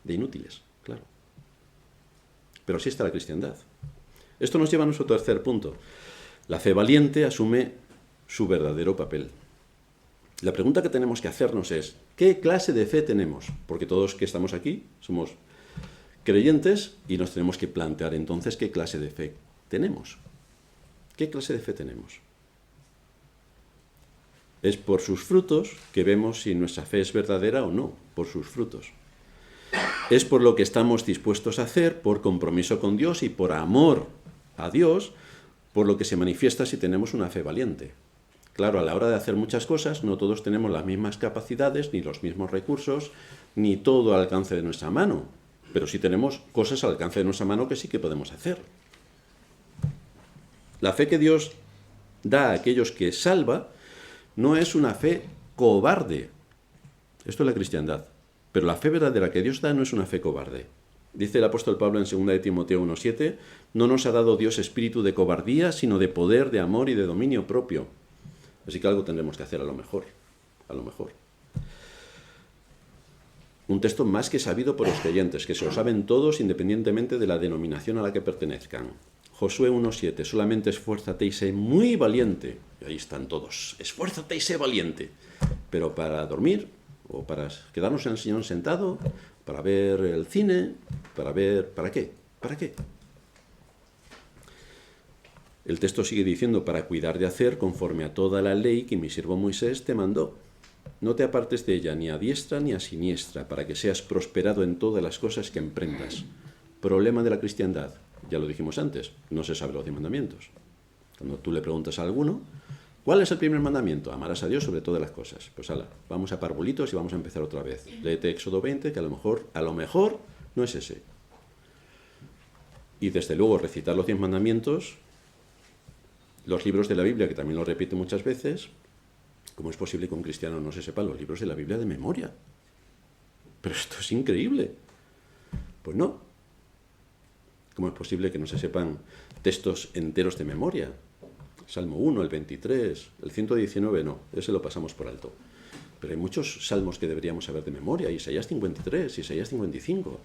de inútiles, claro. Pero así está la cristiandad. Esto nos lleva a nuestro tercer punto. La fe valiente asume su verdadero papel. La pregunta que tenemos que hacernos es: ¿qué clase de fe tenemos? Porque todos que estamos aquí somos creyentes y nos tenemos que plantear entonces qué clase de fe tenemos. ¿Qué clase de fe tenemos? Es por sus frutos que vemos si nuestra fe es verdadera o no, por sus frutos. Es por lo que estamos dispuestos a hacer, por compromiso con Dios y por amor a Dios, por lo que se manifiesta si tenemos una fe valiente. Claro, a la hora de hacer muchas cosas, no todos tenemos las mismas capacidades, ni los mismos recursos, ni todo al alcance de nuestra mano, pero sí tenemos cosas al alcance de nuestra mano que sí que podemos hacer. La fe que Dios da a aquellos que salva no es una fe cobarde. Esto es la cristiandad. Pero la fe verdadera que Dios da no es una fe cobarde. Dice el apóstol Pablo en 2 de Timoteo 1:7, no nos ha dado Dios espíritu de cobardía, sino de poder, de amor y de dominio propio. Así que algo tendremos que hacer a lo mejor. Un texto más que sabido por los creyentes, que se lo saben todos independientemente de la denominación a la que pertenezcan. Josué 1:7, solamente esfuérzate y sé muy valiente. Y ahí están todos, esfuérzate y sé valiente. Pero para dormir, o para quedarnos en el sillón sentado, para ver el cine, ¿para qué? ¿Para qué? El texto sigue diciendo: para cuidar de hacer conforme a toda la ley que mi siervo Moisés te mandó. No te apartes de ella ni a diestra ni a siniestra, para que seas prosperado en todas las cosas que emprendas. Problema de la cristiandad, ya lo dijimos antes, no se saben los 10 mandamientos. Cuando tú le preguntas a alguno, ¿cuál es el primer mandamiento? Amarás a Dios sobre todas las cosas. Pues ala, vamos a parvulitos y vamos a empezar otra vez. Léete Éxodo 20, que a lo mejor no es ese. Y desde luego recitar los 10 mandamientos, los libros de la Biblia, que también lo repite muchas veces. ¿Cómo es posible que un cristiano no se sepa los libros de la Biblia de memoria? Pero esto es increíble. Pues no. ¿Cómo es posible que no se sepan textos enteros de memoria? Salmo 1, el 23, el 119 no, ese lo pasamos por alto. Pero hay muchos salmos que deberíamos saber de memoria: Isaías 53, Isaías 55,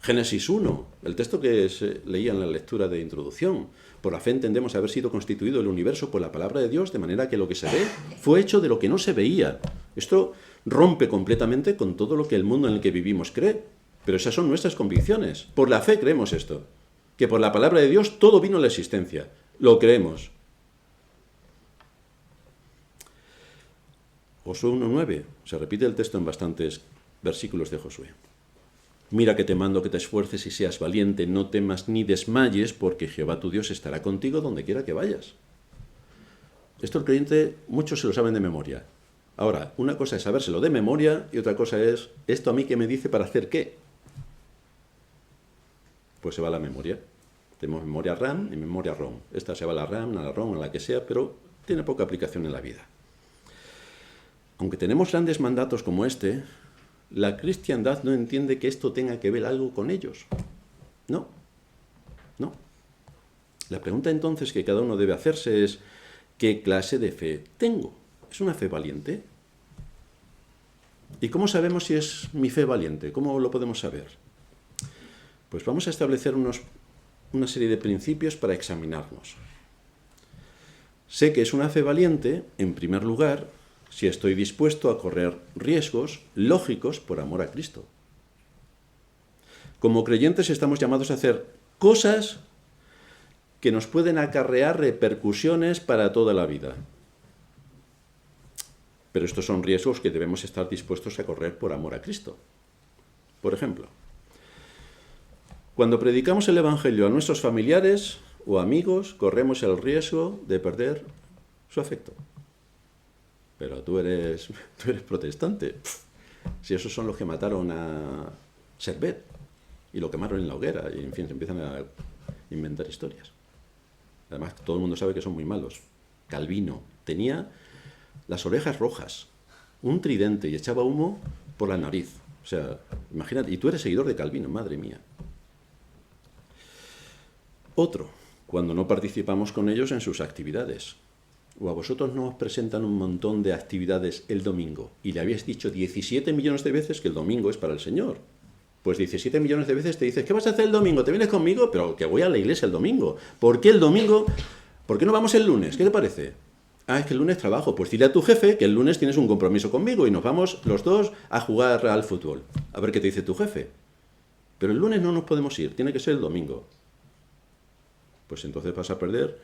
Génesis 1, el texto que se leía en la lectura de introducción. Por la fe entendemos haber sido constituido el universo por la palabra de Dios, de manera que lo que se ve fue hecho de lo que no se veía. Esto rompe completamente con todo lo que el mundo en el que vivimos cree, pero esas son nuestras convicciones. Por la fe creemos esto, que por la palabra de Dios todo vino a la existencia, lo creemos. Josué 1:9, se repite el texto en bastantes versículos de Josué. Mira que te mando que te esfuerces y seas valiente, no temas ni desmayes, porque Jehová tu Dios estará contigo donde quiera que vayas. Esto el creyente, muchos se lo saben de memoria. Ahora, una cosa es sabérselo de memoria y otra cosa es, ¿esto a mí qué me dice para hacer qué? Pues se va a la memoria. Tenemos memoria RAM y memoria ROM. Esta se va a la RAM, a la ROM, a la que sea, pero tiene poca aplicación en la vida. Aunque tenemos grandes mandatos como este, la cristiandad no entiende que esto tenga que ver algo con ellos. No. La pregunta entonces que cada uno debe hacerse es: ¿qué clase de fe tengo? ¿Es una fe valiente? ¿Y cómo sabemos si es mi fe valiente? ¿Cómo lo podemos saber? Pues vamos a establecer una serie de principios para examinarnos. Sé que es una fe valiente, en primer lugar, si estoy dispuesto a correr riesgos lógicos por amor a Cristo. Como creyentes estamos llamados a hacer cosas que nos pueden acarrear repercusiones para toda la vida. Pero estos son riesgos que debemos estar dispuestos a correr por amor a Cristo. Por ejemplo, cuando predicamos el Evangelio a nuestros familiares o amigos, corremos el riesgo de perder su afecto. Pero tú eres protestante. Si esos son los que mataron a Servet y lo quemaron en la hoguera, y en fin, se empiezan a inventar historias. Además, todo el mundo sabe que son muy malos. Calvino tenía las orejas rojas, un tridente y echaba humo por la nariz. O sea, imagínate, y tú eres seguidor de Calvino, madre mía. Otro, cuando no participamos con ellos en sus actividades. O a vosotros no os presentan un montón de actividades el domingo y le habéis dicho 17 millones de veces que el domingo es para el Señor. Pues 17 millones de veces te dices, ¿qué vas a hacer el domingo? ¿Te vienes conmigo? Pero que voy a la iglesia el domingo. ¿Por qué el domingo? ¿Por qué no vamos el lunes? ¿Qué te parece? Ah, es que el lunes trabajo. Pues dile a tu jefe que el lunes tienes un compromiso conmigo y nos vamos los dos a jugar al fútbol. A ver qué te dice tu jefe. Pero el lunes no nos podemos ir, tiene que ser el domingo. Pues entonces vas a perder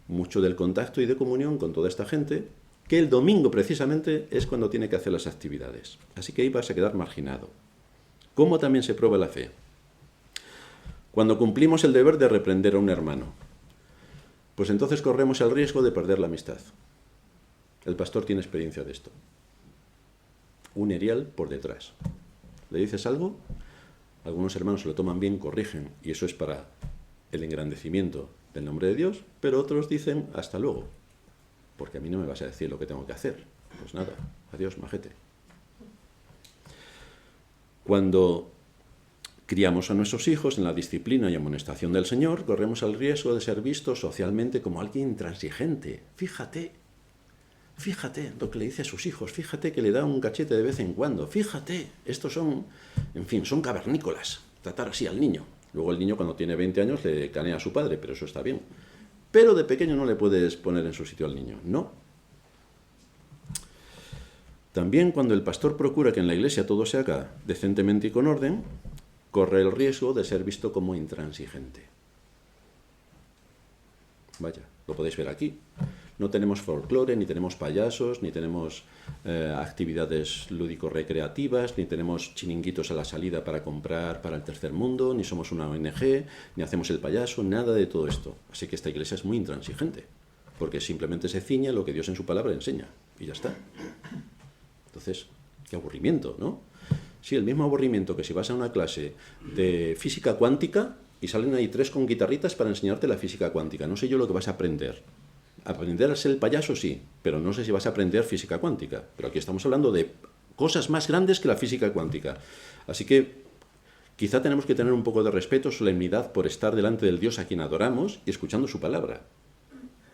mucho del contacto y de comunión con toda esta gente, que el domingo precisamente es cuando tiene que hacer las actividades. Así que ahí vas a quedar marginado. ¿Cómo también se prueba la fe? Cuando cumplimos el deber de reprender a un hermano, pues entonces corremos el riesgo de perder la amistad. El pastor tiene experiencia de esto. Un erial por detrás. ¿Le dices algo? Algunos hermanos se lo toman bien, corrigen, y eso es para el engrandecimiento del nombre de Dios, pero otros dicen hasta luego, porque a mí no me vas a decir lo que tengo que hacer. Pues nada, adiós, majete. Cuando criamos a nuestros hijos en la disciplina y amonestación del Señor, corremos el riesgo de ser vistos socialmente como alguien intransigente. Fíjate lo que le dice a sus hijos, fíjate que le da un cachete de vez en cuando, fíjate, estos son, en fin, son cavernícolas, tratar así al niño. Luego el niño cuando tiene 20 años le canea a su padre, pero eso está bien. Pero de pequeño no le puedes poner en su sitio al niño, no. También cuando el pastor procura que en la iglesia todo se haga decentemente y con orden, corre el riesgo de ser visto como intransigente. Vaya, lo podéis ver aquí. No tenemos folclore, ni tenemos payasos, ni tenemos actividades lúdico-recreativas, ni tenemos chiringuitos a la salida para comprar para el tercer mundo, ni somos una ONG, ni hacemos el payaso, nada de todo esto. Así que esta iglesia es muy intransigente, porque simplemente se ciñe a lo que Dios en su palabra enseña, y ya está. Entonces, qué aburrimiento, ¿no? Sí, el mismo aburrimiento que si vas a una clase de física cuántica y salen ahí 3 con guitarritas para enseñarte la física cuántica. No sé yo lo que vas a aprender. Aprender a ser el payaso sí, pero no sé si vas a aprender física cuántica. Pero aquí estamos hablando de cosas más grandes que la física cuántica. Así que quizá tenemos que tener un poco de respeto, solemnidad por estar delante del Dios a quien adoramos y escuchando su palabra.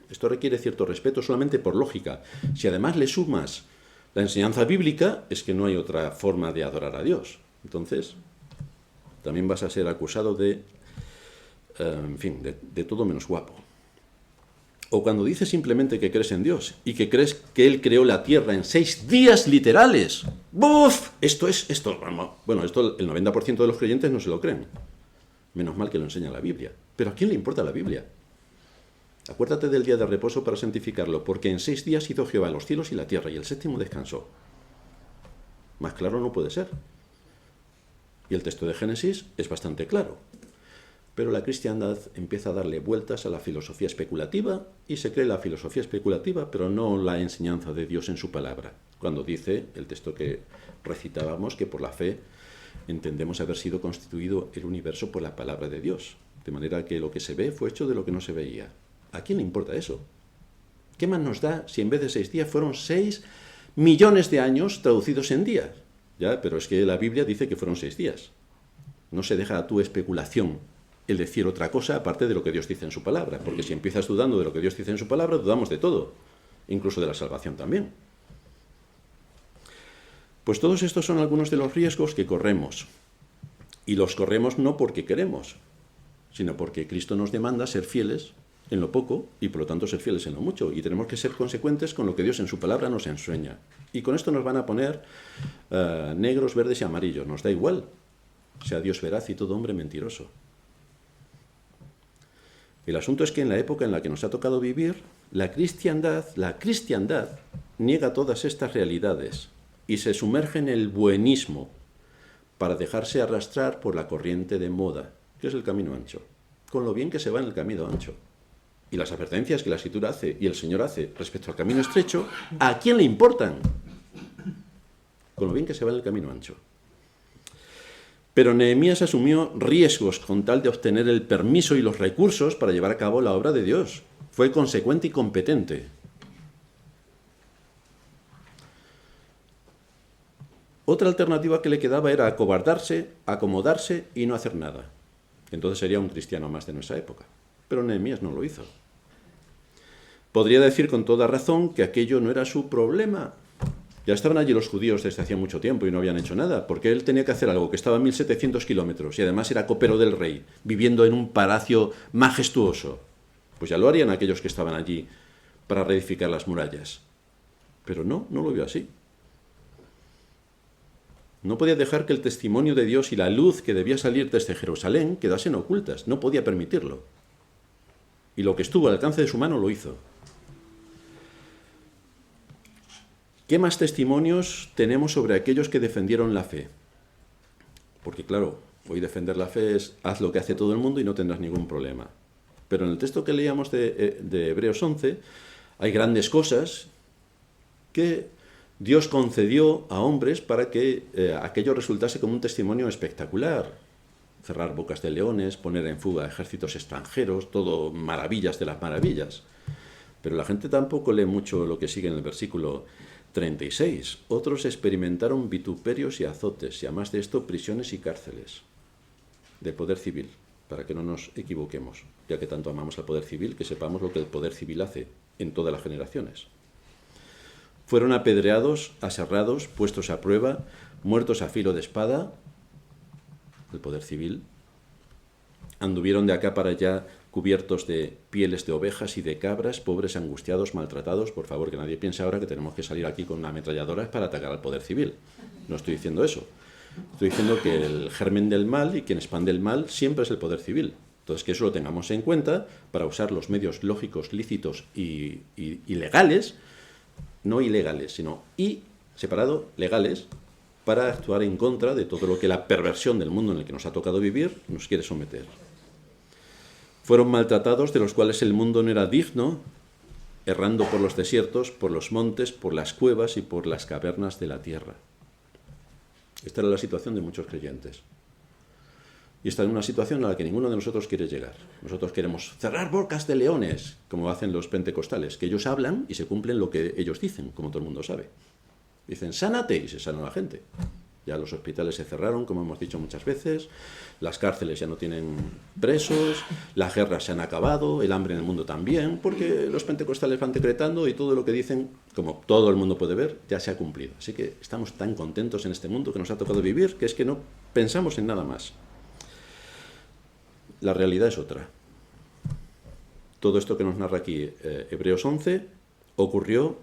Esto requiere cierto respeto solamente por lógica. Si además le sumas la enseñanza bíblica, es que no hay otra forma de adorar a Dios. Entonces, también vas a ser acusado de, de todo menos guapo. O cuando dices simplemente que crees en Dios y que crees que Él creó la tierra en 6 días literales. ¡Buf! Esto, el 90% de los creyentes no se lo creen. Menos mal que lo enseña la Biblia. Pero ¿a quién le importa la Biblia? Acuérdate del día de reposo para santificarlo, porque en 6 días hizo Jehová los cielos y la tierra, y el 7º descansó. Más claro no puede ser. Y el texto de Génesis es bastante claro. Pero la cristiandad empieza a darle vueltas a la filosofía especulativa, y se cree la filosofía especulativa, pero no la enseñanza de Dios en su palabra. Cuando dice el texto que recitábamos, que por la fe entendemos haber sido constituido el universo por la palabra de Dios. De manera que lo que se ve fue hecho de lo que no se veía. ¿A quién le importa eso? ¿Qué más nos da si en vez de 6 días fueron 6 millones de años traducidos en días? Ya, pero es que la Biblia dice que fueron 6 días. No se deja a tu especulación el decir otra cosa aparte de lo que Dios dice en su palabra, porque si empiezas dudando de lo que Dios dice en su palabra, dudamos de todo, incluso de la salvación también. Pues todos estos son algunos de los riesgos que corremos, y los corremos no porque queremos, sino porque Cristo nos demanda ser fieles en lo poco y por lo tanto ser fieles en lo mucho. Y tenemos que ser consecuentes con lo que Dios en su palabra nos enseña. Y con esto nos van a poner negros, verdes y amarillos. Nos da igual. Sea Dios veraz y todo hombre mentiroso. El asunto es que en la época en la que nos ha tocado vivir, la cristiandad niega todas estas realidades y se sumerge en el buenismo para dejarse arrastrar por la corriente de moda, que es el camino ancho, con lo bien que se va en el camino ancho. Y las advertencias que la Escritura hace y el Señor hace respecto al camino estrecho, ¿a quién le importan? Con lo bien que se va en el camino ancho. Pero Nehemías asumió riesgos con tal de obtener el permiso y los recursos para llevar a cabo la obra de Dios. Fue consecuente y competente. Otra alternativa que le quedaba era acobardarse, acomodarse y no hacer nada. Entonces sería un cristiano más de nuestra época. Pero Nehemías no lo hizo. Podría decir con toda razón que aquello no era su problema. Ya estaban allí los judíos desde hacía mucho tiempo y no habían hecho nada, porque él tenía que hacer algo que estaba a 1700 kilómetros y además era copero del rey, viviendo en un palacio majestuoso. Pues ya lo harían aquellos que estaban allí para reedificar las murallas. Pero no lo vio así. No podía dejar que el testimonio de Dios y la luz que debía salir desde Jerusalén quedasen ocultas. No podía permitirlo. Y lo que estuvo al alcance de su mano lo hizo. ¿Qué más testimonios tenemos sobre aquellos que defendieron la fe? Porque claro, hoy defender la fe es haz lo que hace todo el mundo y no tendrás ningún problema. Pero en el texto que leíamos de Hebreos 11 hay grandes cosas que Dios concedió a hombres para que aquello resultase como un testimonio espectacular. Cerrar bocas de leones, poner en fuga ejércitos extranjeros, todo maravillas de las maravillas. Pero la gente tampoco lee mucho lo que sigue en el versículo 36. Otros experimentaron vituperios y azotes, y además de esto, prisiones y cárceles del poder civil, para que no nos equivoquemos, ya que tanto amamos al poder civil, que sepamos lo que el poder civil hace en todas las generaciones. Fueron apedreados, aserrados, puestos a prueba, muertos a filo de espada, el poder civil. Anduvieron de acá para allá cubiertos de pieles de ovejas y de cabras, pobres, angustiados, maltratados. Por favor, que nadie piense ahora que tenemos que salir aquí con ametralladoras para atacar al poder civil. No estoy diciendo eso. Estoy diciendo que el germen del mal y quien expande el mal siempre es el poder civil. Entonces, que eso lo tengamos en cuenta para usar los medios lógicos, lícitos y legales, no ilegales, sino legales, para actuar en contra de todo lo que la perversión del mundo en el que nos ha tocado vivir nos quiere someter. Fueron maltratados, de los cuales el mundo no era digno, errando por los desiertos, por los montes, por las cuevas y por las cavernas de la tierra. Esta era la situación de muchos creyentes. Y esta es una situación a la que ninguno de nosotros quiere llegar. Nosotros queremos cerrar bocas de leones, como hacen los pentecostales, que ellos hablan y se cumplen lo que ellos dicen, como todo el mundo sabe. Dicen, sánate, y se sana la gente. Ya los hospitales se cerraron, como hemos dicho muchas veces, las cárceles ya no tienen presos, las guerras se han acabado, el hambre en el mundo también, porque los pentecostales van decretando y todo lo que dicen, como todo el mundo puede ver, ya se ha cumplido. Así que estamos tan contentos en este mundo que nos ha tocado vivir, que es que no pensamos en nada más. La realidad es otra. Todo esto que nos narra aquí Hebreos 11 ocurrió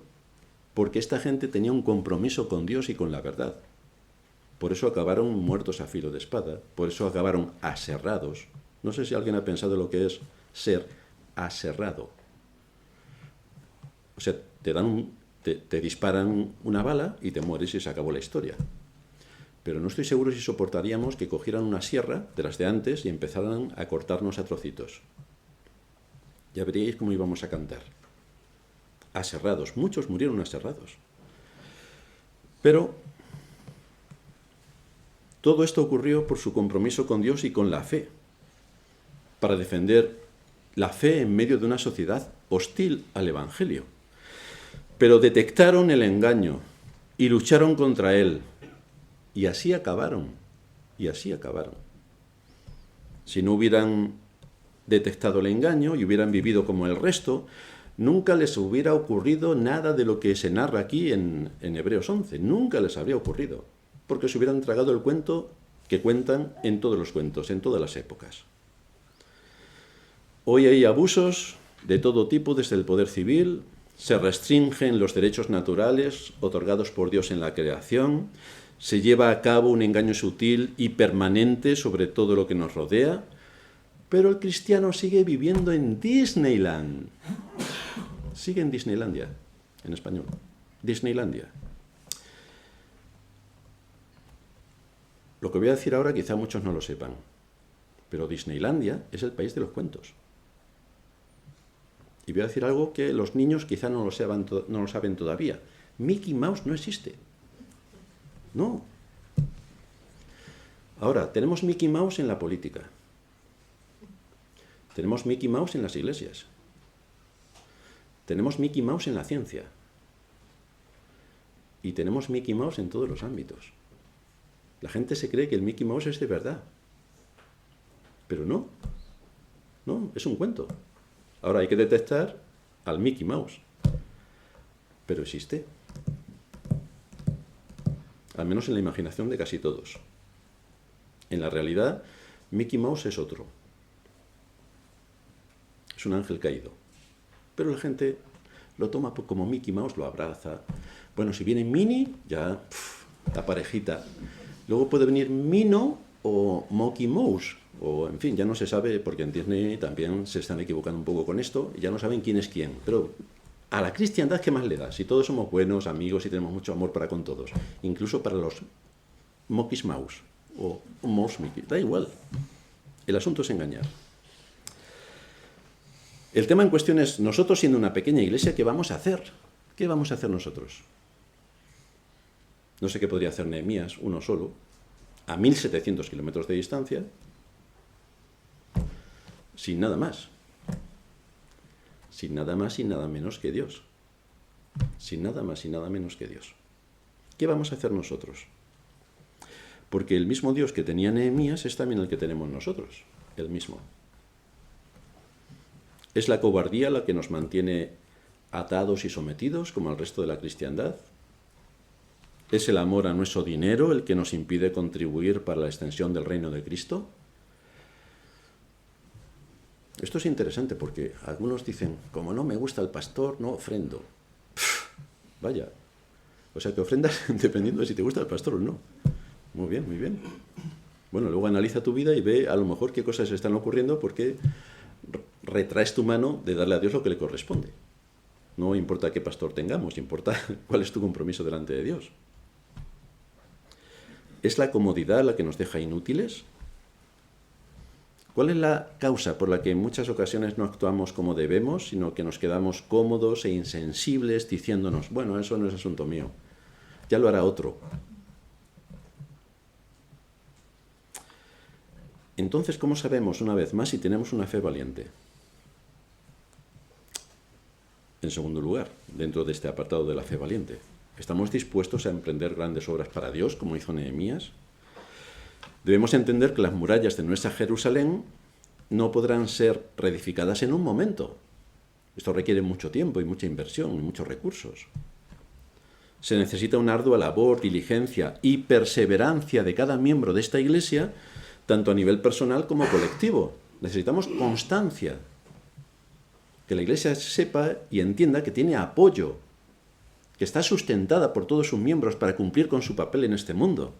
porque esta gente tenía un compromiso con Dios y con la verdad. Por eso acabaron muertos a filo de espada, por eso acabaron aserrados. No sé si alguien ha pensado lo que es ser aserrado. O sea, te disparan una bala y te mueres y se acabó la historia. Pero no estoy seguro si soportaríamos que cogieran una sierra de las de antes y empezaran a cortarnos a trocitos. Ya veríais cómo íbamos a cantar. Aserrados, muchos murieron aserrados. Pero todo esto ocurrió por su compromiso con Dios y con la fe, para defender la fe en medio de una sociedad hostil al Evangelio. Pero detectaron el engaño y lucharon contra él. Y así acabaron. Si no hubieran detectado el engaño y hubieran vivido como el resto, nunca les hubiera ocurrido nada de lo que se narra aquí en Hebreos 11. Nunca les habría ocurrido. Porque se hubieran tragado el cuento que cuentan en todos los cuentos, en todas las épocas. Hoy hay abusos de todo tipo desde el poder civil, se restringen los derechos naturales otorgados por Dios en la creación, se lleva a cabo un engaño sutil y permanente sobre todo lo que nos rodea, pero el cristiano sigue viviendo en Disneyland. Sigue en Disneylandia, en español. Disneylandia. Lo que voy a decir ahora quizá muchos no lo sepan, pero Disneylandia es el país de los cuentos. Y voy a decir algo que los niños quizá no lo saben todavía. Mickey Mouse no existe. No. Ahora, tenemos Mickey Mouse en la política. Tenemos Mickey Mouse en las iglesias. Tenemos Mickey Mouse en la ciencia. Y tenemos Mickey Mouse en todos los ámbitos. La gente se cree que el Mickey Mouse es de verdad. Pero no. No, es un cuento. Ahora hay que detectar al Mickey Mouse. Pero existe. Al menos en la imaginación de casi todos. En la realidad, Mickey Mouse es otro. Es un ángel caído. Pero la gente lo toma como Mickey Mouse, lo abraza. Bueno, si viene Minnie, ya la parejita. Luego puede venir Minnow o Monkey Mouse. O, en fin, ya no se sabe, porque en Disney también se están equivocando un poco con esto, y ya no saben quién es quién. Pero a la cristiandad, ¿qué más le da? Si todos somos buenos, amigos y tenemos mucho amor para con todos. Incluso para los Monkey Mouse o Mouse Mickey. Da igual. El asunto es engañar. El tema en cuestión es, nosotros siendo una pequeña iglesia, ¿qué vamos a hacer? ¿Qué vamos a hacer nosotros? No sé qué podría hacer Nehemías, uno solo, a 1700 kilómetros de distancia, sin nada más. Sin nada más y nada menos que Dios. Sin nada más y nada menos que Dios. ¿Qué vamos a hacer nosotros? Porque el mismo Dios que tenía Nehemías es también el que tenemos nosotros. El mismo. ¿Es la cobardía la que nos mantiene atados y sometidos como al resto de la cristiandad? ¿Es el amor a nuestro dinero el que nos impide contribuir para la extensión del reino de Cristo? Esto es interesante porque algunos dicen, como no me gusta el pastor, no ofrendo. Vaya. O sea que ofrendas dependiendo de si te gusta el pastor o no. Muy bien, muy bien. Bueno, luego analiza tu vida y ve a lo mejor qué cosas están ocurriendo porque retraes tu mano de darle a Dios lo que le corresponde. No importa qué pastor tengamos, importa cuál es tu compromiso delante de Dios. ¿Es la comodidad la que nos deja inútiles? ¿Cuál es la causa por la que en muchas ocasiones no actuamos como debemos, sino que nos quedamos cómodos e insensibles diciéndonos, bueno, eso no es asunto mío, ya lo hará otro? Entonces, ¿cómo sabemos una vez más si tenemos una fe valiente? En segundo lugar, dentro de este apartado de la fe valiente, ¿estamos dispuestos a emprender grandes obras para Dios, como hizo Nehemías? Debemos entender que las murallas de nuestra Jerusalén no podrán ser reedificadas en un momento. Esto requiere mucho tiempo y mucha inversión y muchos recursos. Se necesita una ardua labor, diligencia y perseverancia de cada miembro de esta iglesia, tanto a nivel personal como colectivo. Necesitamos constancia. Que la iglesia sepa y entienda que tiene apoyo, que está sustentada por todos sus miembros para cumplir con su papel en este mundo.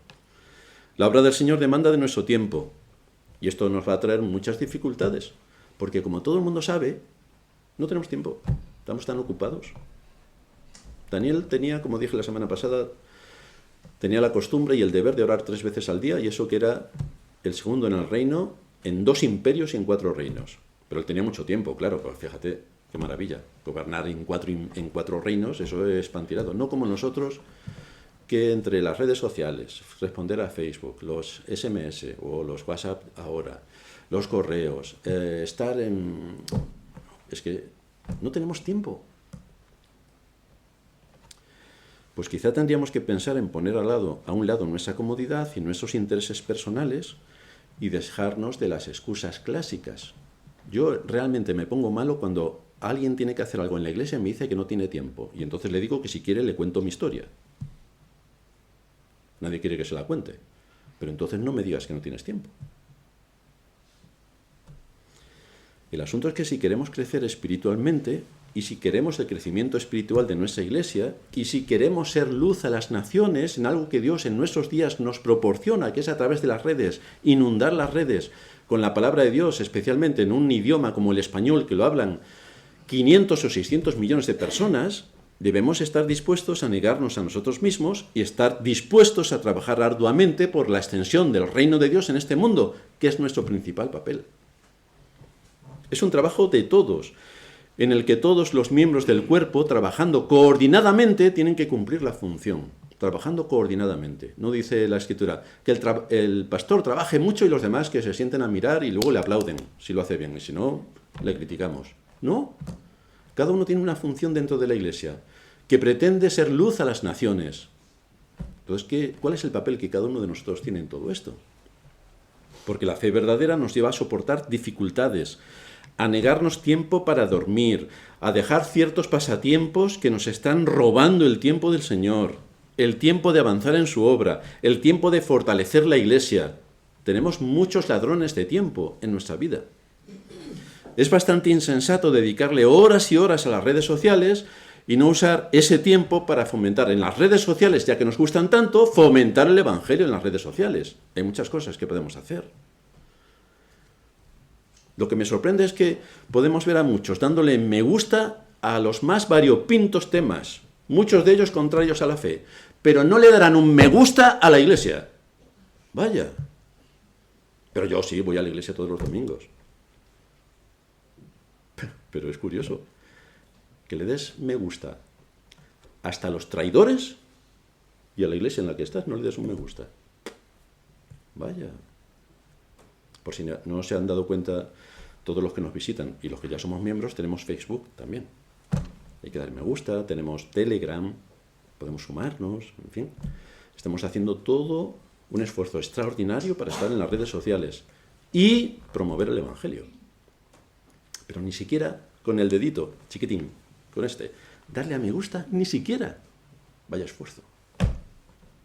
La obra del Señor demanda de nuestro tiempo, y esto nos va a traer muchas dificultades, porque como todo el mundo sabe, no tenemos tiempo, estamos tan ocupados. Daniel tenía, como dije la semana pasada, tenía la costumbre y el deber de orar 3 veces al día, y eso que era el segundo en el reino, en 2 imperios y en 4 reinos. Pero él tenía mucho tiempo, claro, pues fíjate, qué maravilla. Gobernar en cuatro reinos, eso es pan tirado. No como nosotros, que entre las redes sociales, responder a Facebook, los SMS o los WhatsApp ahora, los correos, estar en... Es que no tenemos tiempo. Pues quizá tendríamos que pensar en poner a un lado nuestra comodidad y nuestros intereses personales y dejarnos de las excusas clásicas. Yo realmente me pongo malo cuando alguien tiene que hacer algo en la iglesia y me dice que no tiene tiempo. Y entonces le digo que si quiere le cuento mi historia. Nadie quiere que se la cuente. Pero entonces no me digas que no tienes tiempo. El asunto es que si queremos crecer espiritualmente, y si queremos el crecimiento espiritual de nuestra iglesia, y si queremos ser luz a las naciones en algo que Dios en nuestros días nos proporciona, que es a través de las redes, inundar las redes con la palabra de Dios, especialmente en un idioma como el español, que lo hablan 500 o 600 millones de personas, debemos estar dispuestos a negarnos a nosotros mismos y estar dispuestos a trabajar arduamente por la extensión del reino de Dios en este mundo, que es nuestro principal papel. Es un trabajo de todos, en el que todos los miembros del cuerpo, trabajando coordinadamente, tienen que cumplir la función. Trabajando coordinadamente. No dice la Escritura que el pastor trabaje mucho y los demás que se sienten a mirar y luego le aplauden si lo hace bien, y si no, le criticamos. No. Cada uno tiene una función dentro de la iglesia que pretende ser luz a las naciones. Entonces, ¿cuál es el papel que cada uno de nosotros tiene en todo esto? Porque la fe verdadera nos lleva a soportar dificultades, a negarnos tiempo para dormir, a dejar ciertos pasatiempos que nos están robando el tiempo del Señor, el tiempo de avanzar en su obra, el tiempo de fortalecer la iglesia. Tenemos muchos ladrones de tiempo en nuestra vida. Es bastante insensato dedicarle horas y horas a las redes sociales y no usar ese tiempo para fomentar en las redes sociales, ya que nos gustan tanto, fomentar el evangelio en las redes sociales. Hay muchas cosas que podemos hacer. Lo que me sorprende es que podemos ver a muchos dándole me gusta a los más variopintos temas, muchos de ellos contrarios a la fe, pero no le darán un me gusta a la iglesia. Vaya. Pero yo sí voy a la iglesia todos los domingos. Pero es curioso que le des me gusta hasta a los traidores y a la iglesia en la que estás no le des un me gusta. Vaya. Por si no se han dado cuenta todos los que nos visitan y los que ya somos miembros, tenemos Facebook también. Hay que dar me gusta, tenemos Telegram, podemos sumarnos, en fin. Estamos haciendo todo un esfuerzo extraordinario para estar en las redes sociales y promover el evangelio. Pero ni siquiera con el dedito, chiquitín, con darle a me gusta, ni siquiera. Vaya esfuerzo.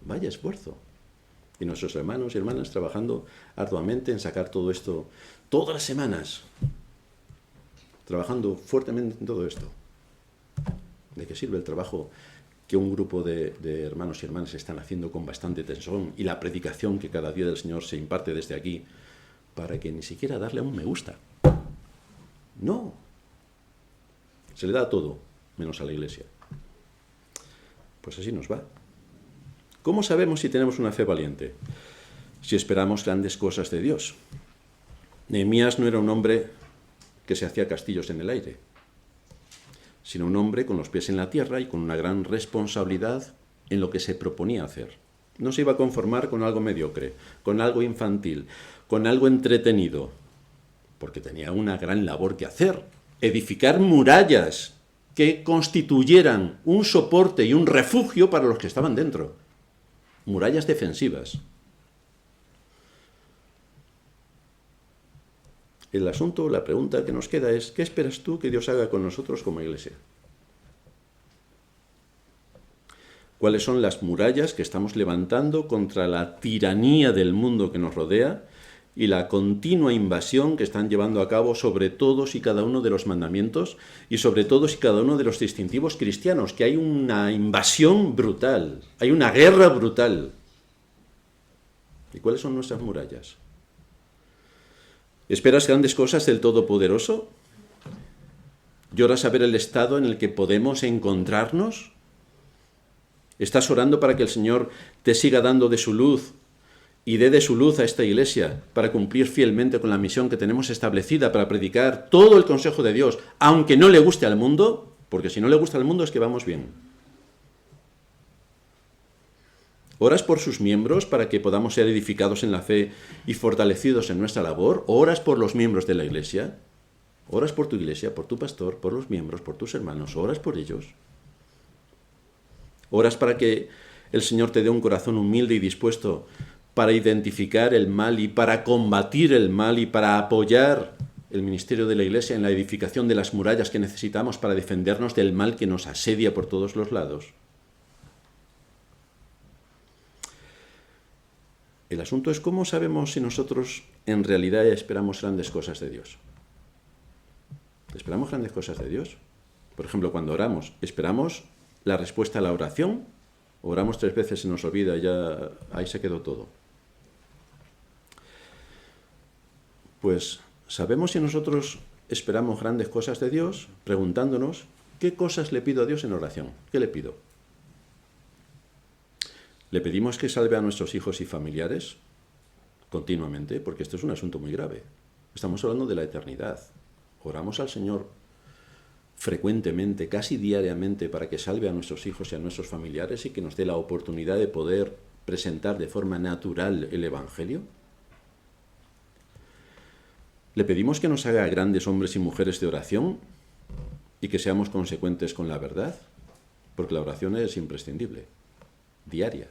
Vaya esfuerzo. Y nuestros hermanos y hermanas trabajando arduamente en sacar todo esto, todas las semanas, trabajando fuertemente en todo esto. ¿De qué sirve el trabajo que un grupo de hermanos y hermanas están haciendo con bastante tesón y la predicación que cada día del Señor se imparte desde aquí para que ni siquiera darle a un me gusta? No. Se le da a todo, menos a la iglesia. Pues así nos va. ¿Cómo sabemos si tenemos una fe valiente? Si esperamos grandes cosas de Dios. Nehemías no era un hombre que se hacía castillos en el aire, sino un hombre con los pies en la tierra y con una gran responsabilidad en lo que se proponía hacer. No se iba a conformar con algo mediocre, con algo infantil, con algo entretenido, porque tenía una gran labor que hacer. Edificar murallas que constituyeran un soporte y un refugio para los que estaban dentro. Murallas defensivas. El asunto, la pregunta que nos queda es, ¿qué esperas tú que Dios haga con nosotros como iglesia? ¿Cuáles son las murallas que estamos levantando contra la tiranía del mundo que nos rodea y la continua invasión que están llevando a cabo sobre todos y cada uno de los mandamientos y sobre todos y cada uno de los distintivos cristianos? Que hay una invasión brutal, hay una guerra brutal. ¿Y cuáles son nuestras murallas? ¿Esperas grandes cosas del Todopoderoso? ¿Lloras a ver el estado en el que podemos encontrarnos? ¿Estás orando para que el Señor te siga dando de su luz y dé de su luz a esta iglesia para cumplir fielmente con la misión que tenemos establecida para predicar todo el consejo de Dios, aunque no le guste al mundo? Porque si no le gusta al mundo es que vamos bien. ¿Oras por sus miembros para que podamos ser edificados en la fe y fortalecidos en nuestra labor? ¿Oras por los miembros de la iglesia? ¿Oras por tu iglesia, por tu pastor, por los miembros, por tus hermanos? ¿Oras por ellos? ¿Oras para que el Señor te dé un corazón humilde y dispuesto para identificar el mal y para combatir el mal y para apoyar el ministerio de la iglesia en la edificación de las murallas que necesitamos para defendernos del mal que nos asedia por todos los lados? El asunto es cómo sabemos si nosotros en realidad esperamos grandes cosas de Dios. ¿Esperamos grandes cosas de Dios? Por ejemplo, cuando oramos, ¿esperamos la respuesta a la oración? Oramos 3 veces, se nos olvida y ya ahí se quedó todo. Pues sabemos si nosotros esperamos grandes cosas de Dios, preguntándonos, ¿qué cosas le pido a Dios en oración? ¿Qué le pido? ¿Le pedimos que salve a nuestros hijos y familiares continuamente? Porque esto es un asunto muy grave. Estamos hablando de la eternidad. Oramos al Señor frecuentemente, casi diariamente, para que salve a nuestros hijos y a nuestros familiares y que nos dé la oportunidad de poder presentar de forma natural el Evangelio. ¿Le pedimos que nos haga grandes hombres y mujeres de oración y que seamos consecuentes con la verdad? Porque la oración es imprescindible, diaria.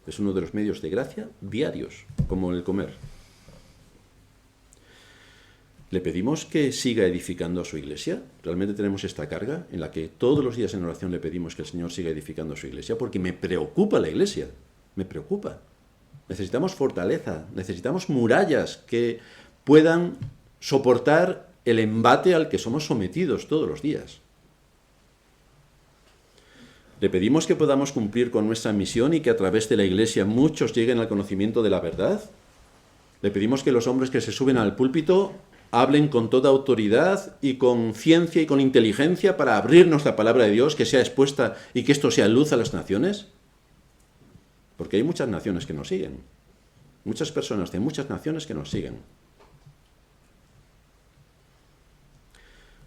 Es uno de los medios de gracia diarios, como el comer. ¿Le pedimos que siga edificando a su iglesia? ¿Realmente tenemos esta carga en la que todos los días en oración le pedimos que el Señor siga edificando a su iglesia? Porque me preocupa la iglesia, me preocupa. Necesitamos fortaleza, necesitamos murallas que puedan soportar el embate al que somos sometidos todos los días. Le pedimos que podamos cumplir con nuestra misión y que a través de la iglesia muchos lleguen al conocimiento de la verdad. Le pedimos que los hombres que se suben al púlpito hablen con toda autoridad y con ciencia y con inteligencia para abrirnos la palabra de Dios, que sea expuesta y que esto sea luz a las naciones. Porque hay muchas naciones que nos siguen. Muchas personas de muchas naciones que nos siguen.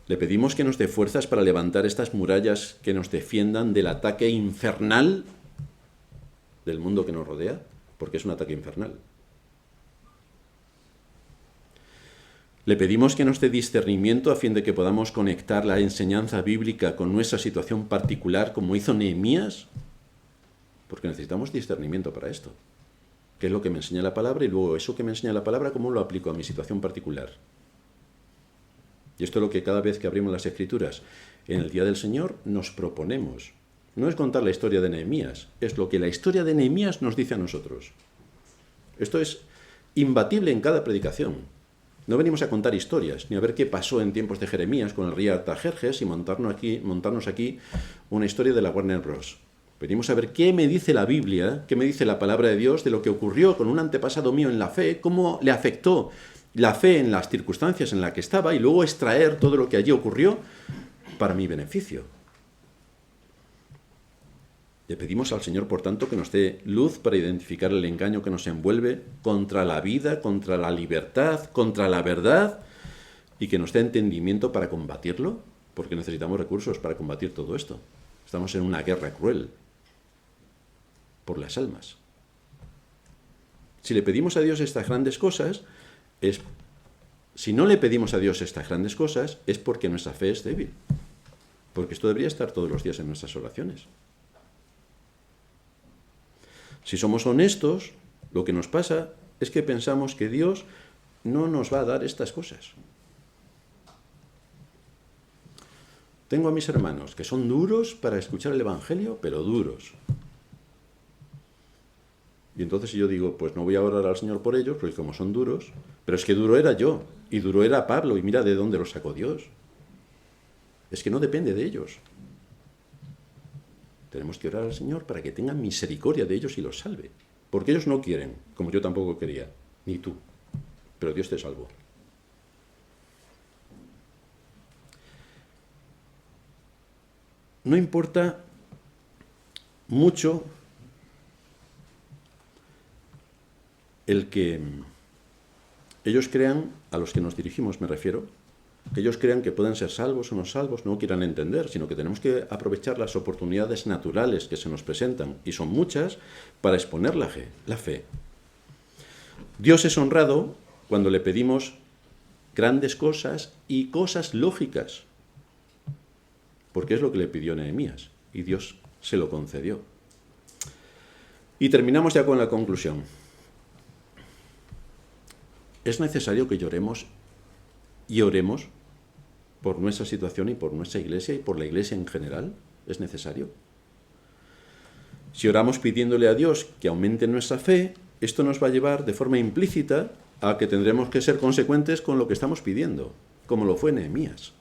Le pedimos que nos dé fuerzas para levantar estas murallas que nos defiendan del ataque infernal del mundo que nos rodea, porque es un ataque infernal. Le pedimos que nos dé discernimiento a fin de que podamos conectar la enseñanza bíblica con nuestra situación particular, como hizo Nehemías, porque necesitamos discernimiento para esto. ¿Qué es lo que me enseña la palabra? Y luego eso que me enseña la palabra, ¿cómo lo aplico a mi situación particular? Y esto es lo que cada vez que abrimos las Escrituras en el Día del Señor nos proponemos. No es contar la historia de Nehemías, es lo que la historia de Nehemías nos dice a nosotros. Esto es imbatible en cada predicación. No venimos a contar historias, ni a ver qué pasó en tiempos de Jeremías con el rey Artajerjes y montarnos aquí una historia de la Warner Bros. Venimos a ver qué me dice la Biblia, qué me dice la palabra de Dios de lo que ocurrió con un antepasado mío en la fe, cómo le afectó la fe en las circunstancias en las que estaba y luego extraer todo lo que allí ocurrió para mi beneficio. Le pedimos al Señor, por tanto, que nos dé luz para identificar el engaño que nos envuelve contra la vida, contra la libertad, contra la verdad, y que nos dé entendimiento para combatirlo, porque necesitamos recursos para combatir todo esto. Estamos en una guerra cruel por las almas. Si le pedimos a Dios estas grandes cosas, si no le pedimos a Dios estas grandes cosas, es porque nuestra fe es débil. Porque esto debería estar todos los días en nuestras oraciones. Si somos honestos, lo que nos pasa es que pensamos que Dios no nos va a dar estas cosas. Tengo a mis hermanos que son duros para escuchar el Evangelio, pero duros. Y entonces yo digo, pues no voy a orar al Señor por ellos, porque como son duros, pero es que duro era yo, y duro era Pablo, y mira de dónde lo sacó Dios. Es que no depende de ellos. Tenemos que orar al Señor para que tenga misericordia de ellos y los salve. Porque ellos no quieren, como yo tampoco quería, ni tú. Pero Dios te salvó. No importa mucho el que ellos crean, a los que nos dirigimos me refiero, que ellos crean que pueden ser salvos o no salvos, no quieran entender, sino que tenemos que aprovechar las oportunidades naturales que se nos presentan, y son muchas, para exponer la fe. Dios es honrado cuando le pedimos grandes cosas y cosas lógicas, porque es lo que le pidió Nehemías, y Dios se lo concedió. Y terminamos ya con la conclusión. Es necesario que lloremos y oremos por nuestra situación y por nuestra iglesia y por la iglesia en general. ¿Es necesario? Si oramos pidiéndole a Dios que aumente nuestra fe, esto nos va a llevar de forma implícita a que tendremos que ser consecuentes con lo que estamos pidiendo, como lo fue Nehemías.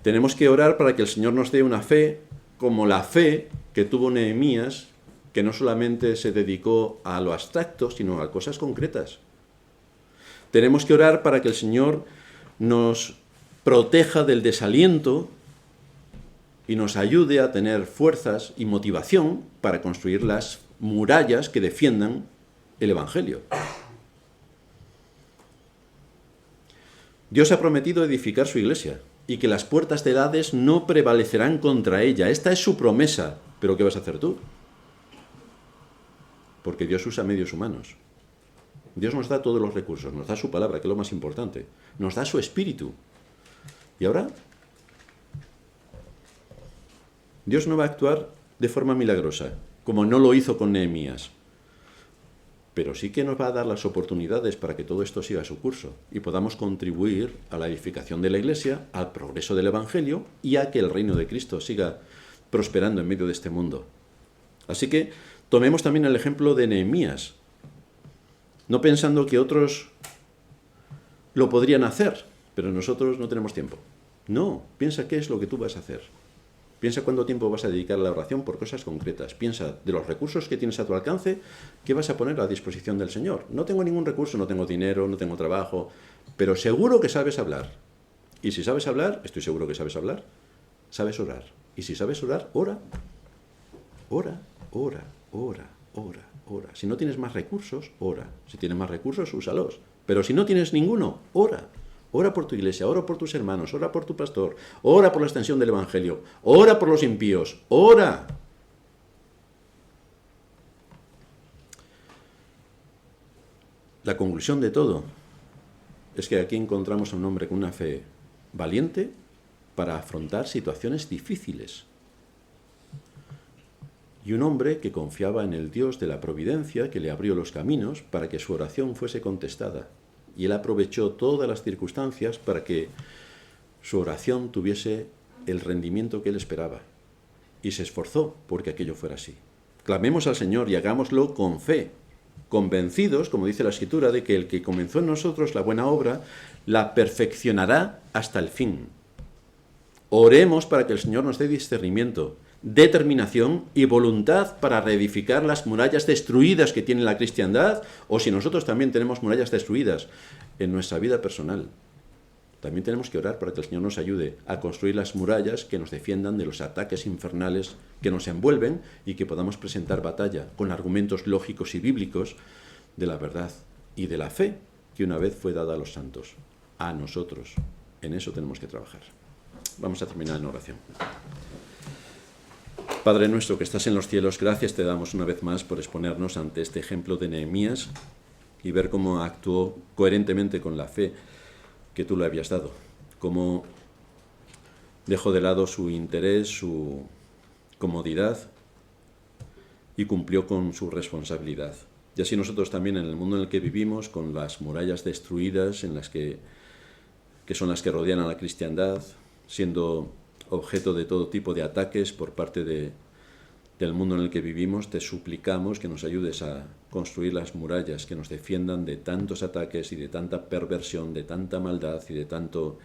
Tenemos que orar para que el Señor nos dé una fe como la fe que tuvo Nehemías, que no solamente se dedicó a lo abstracto, sino a cosas concretas. Tenemos que orar para que el Señor nos proteja del desaliento y nos ayude a tener fuerzas y motivación para construir las murallas que defiendan el Evangelio. Dios ha prometido edificar su iglesia y que las puertas del Hades no prevalecerán contra ella. Esta es su promesa. ¿Pero qué vas a hacer tú? Porque Dios usa medios humanos. Dios nos da todos los recursos, nos da su palabra, que es lo más importante. Nos da su espíritu. ¿Y ahora? Dios no va a actuar de forma milagrosa, como no lo hizo con Nehemías. Pero sí que nos va a dar las oportunidades para que todo esto siga su curso y podamos contribuir a la edificación de la Iglesia, al progreso del Evangelio y a que el reino de Cristo siga prosperando en medio de este mundo. Así que tomemos también el ejemplo de Nehemías, no pensando que otros lo podrían hacer, pero nosotros no tenemos tiempo. No, piensa qué es lo que tú vas a hacer. Piensa cuánto tiempo vas a dedicar a la oración por cosas concretas. Piensa de los recursos que tienes a tu alcance, ¿qué vas a poner a disposición del Señor? No tengo ningún recurso, no tengo dinero, no tengo trabajo, pero seguro que sabes hablar. Y si sabes hablar, estoy seguro que sabes hablar, sabes orar. Y si sabes orar, ora. Ora, ora, ora, ora, ora. Si no tienes más recursos, ora. Si tienes más recursos, úsalos. Pero si no tienes ninguno, ora. Ora por tu iglesia, ora por tus hermanos, ora por tu pastor, ora por la extensión del Evangelio, ora por los impíos, ora. La conclusión de todo es que aquí encontramos a un hombre con una fe valiente para afrontar situaciones difíciles. Y un hombre que confiaba en el Dios de la providencia que le abrió los caminos para que su oración fuese contestada. Y él aprovechó todas las circunstancias para que su oración tuviese el rendimiento que él esperaba. Y se esforzó porque aquello fuera así. Clamemos al Señor y hagámoslo con fe, convencidos, como dice la Escritura, de que el que comenzó en nosotros la buena obra, la perfeccionará hasta el fin. Oremos para que el Señor nos dé discernimiento, determinación y voluntad para reedificar las murallas destruidas que tiene la cristiandad, o si nosotros también tenemos murallas destruidas en nuestra vida personal. También tenemos que orar para que el Señor nos ayude a construir las murallas que nos defiendan de los ataques infernales que nos envuelven y que podamos presentar batalla con argumentos lógicos y bíblicos de la verdad y de la fe que una vez fue dada a los santos, a nosotros. En eso tenemos que trabajar. Vamos a terminar en oración. Padre nuestro que estás en los cielos, gracias te damos una vez más por exponernos ante este ejemplo de Nehemías y ver cómo actuó coherentemente con la fe que tú le habías dado, cómo dejó de lado su interés, su comodidad y cumplió con su responsabilidad. Y así nosotros también en el mundo en el que vivimos, con las murallas destruidas en las que son las que rodean a la cristiandad, siendo objeto de todo tipo de ataques por parte del mundo en el que vivimos, te suplicamos que nos ayudes a construir las murallas que nos defiendan de tantos ataques y de tanta perversión, de tanta maldad y de tanto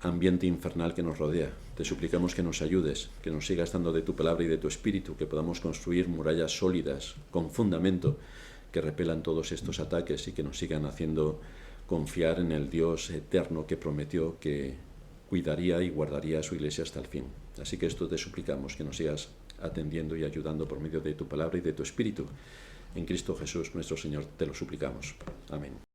ambiente infernal que nos rodea. Te suplicamos que nos ayudes, que nos sigas dando de tu palabra y de tu espíritu, que podamos construir murallas sólidas, con fundamento, que repelan todos estos ataques y que nos sigan haciendo confiar en el Dios eterno que prometió que cuidaría y guardaría a su iglesia hasta el fin. Así que esto te suplicamos, que nos sigas atendiendo y ayudando por medio de tu palabra y de tu espíritu. En Cristo Jesús, nuestro Señor, te lo suplicamos. Amén.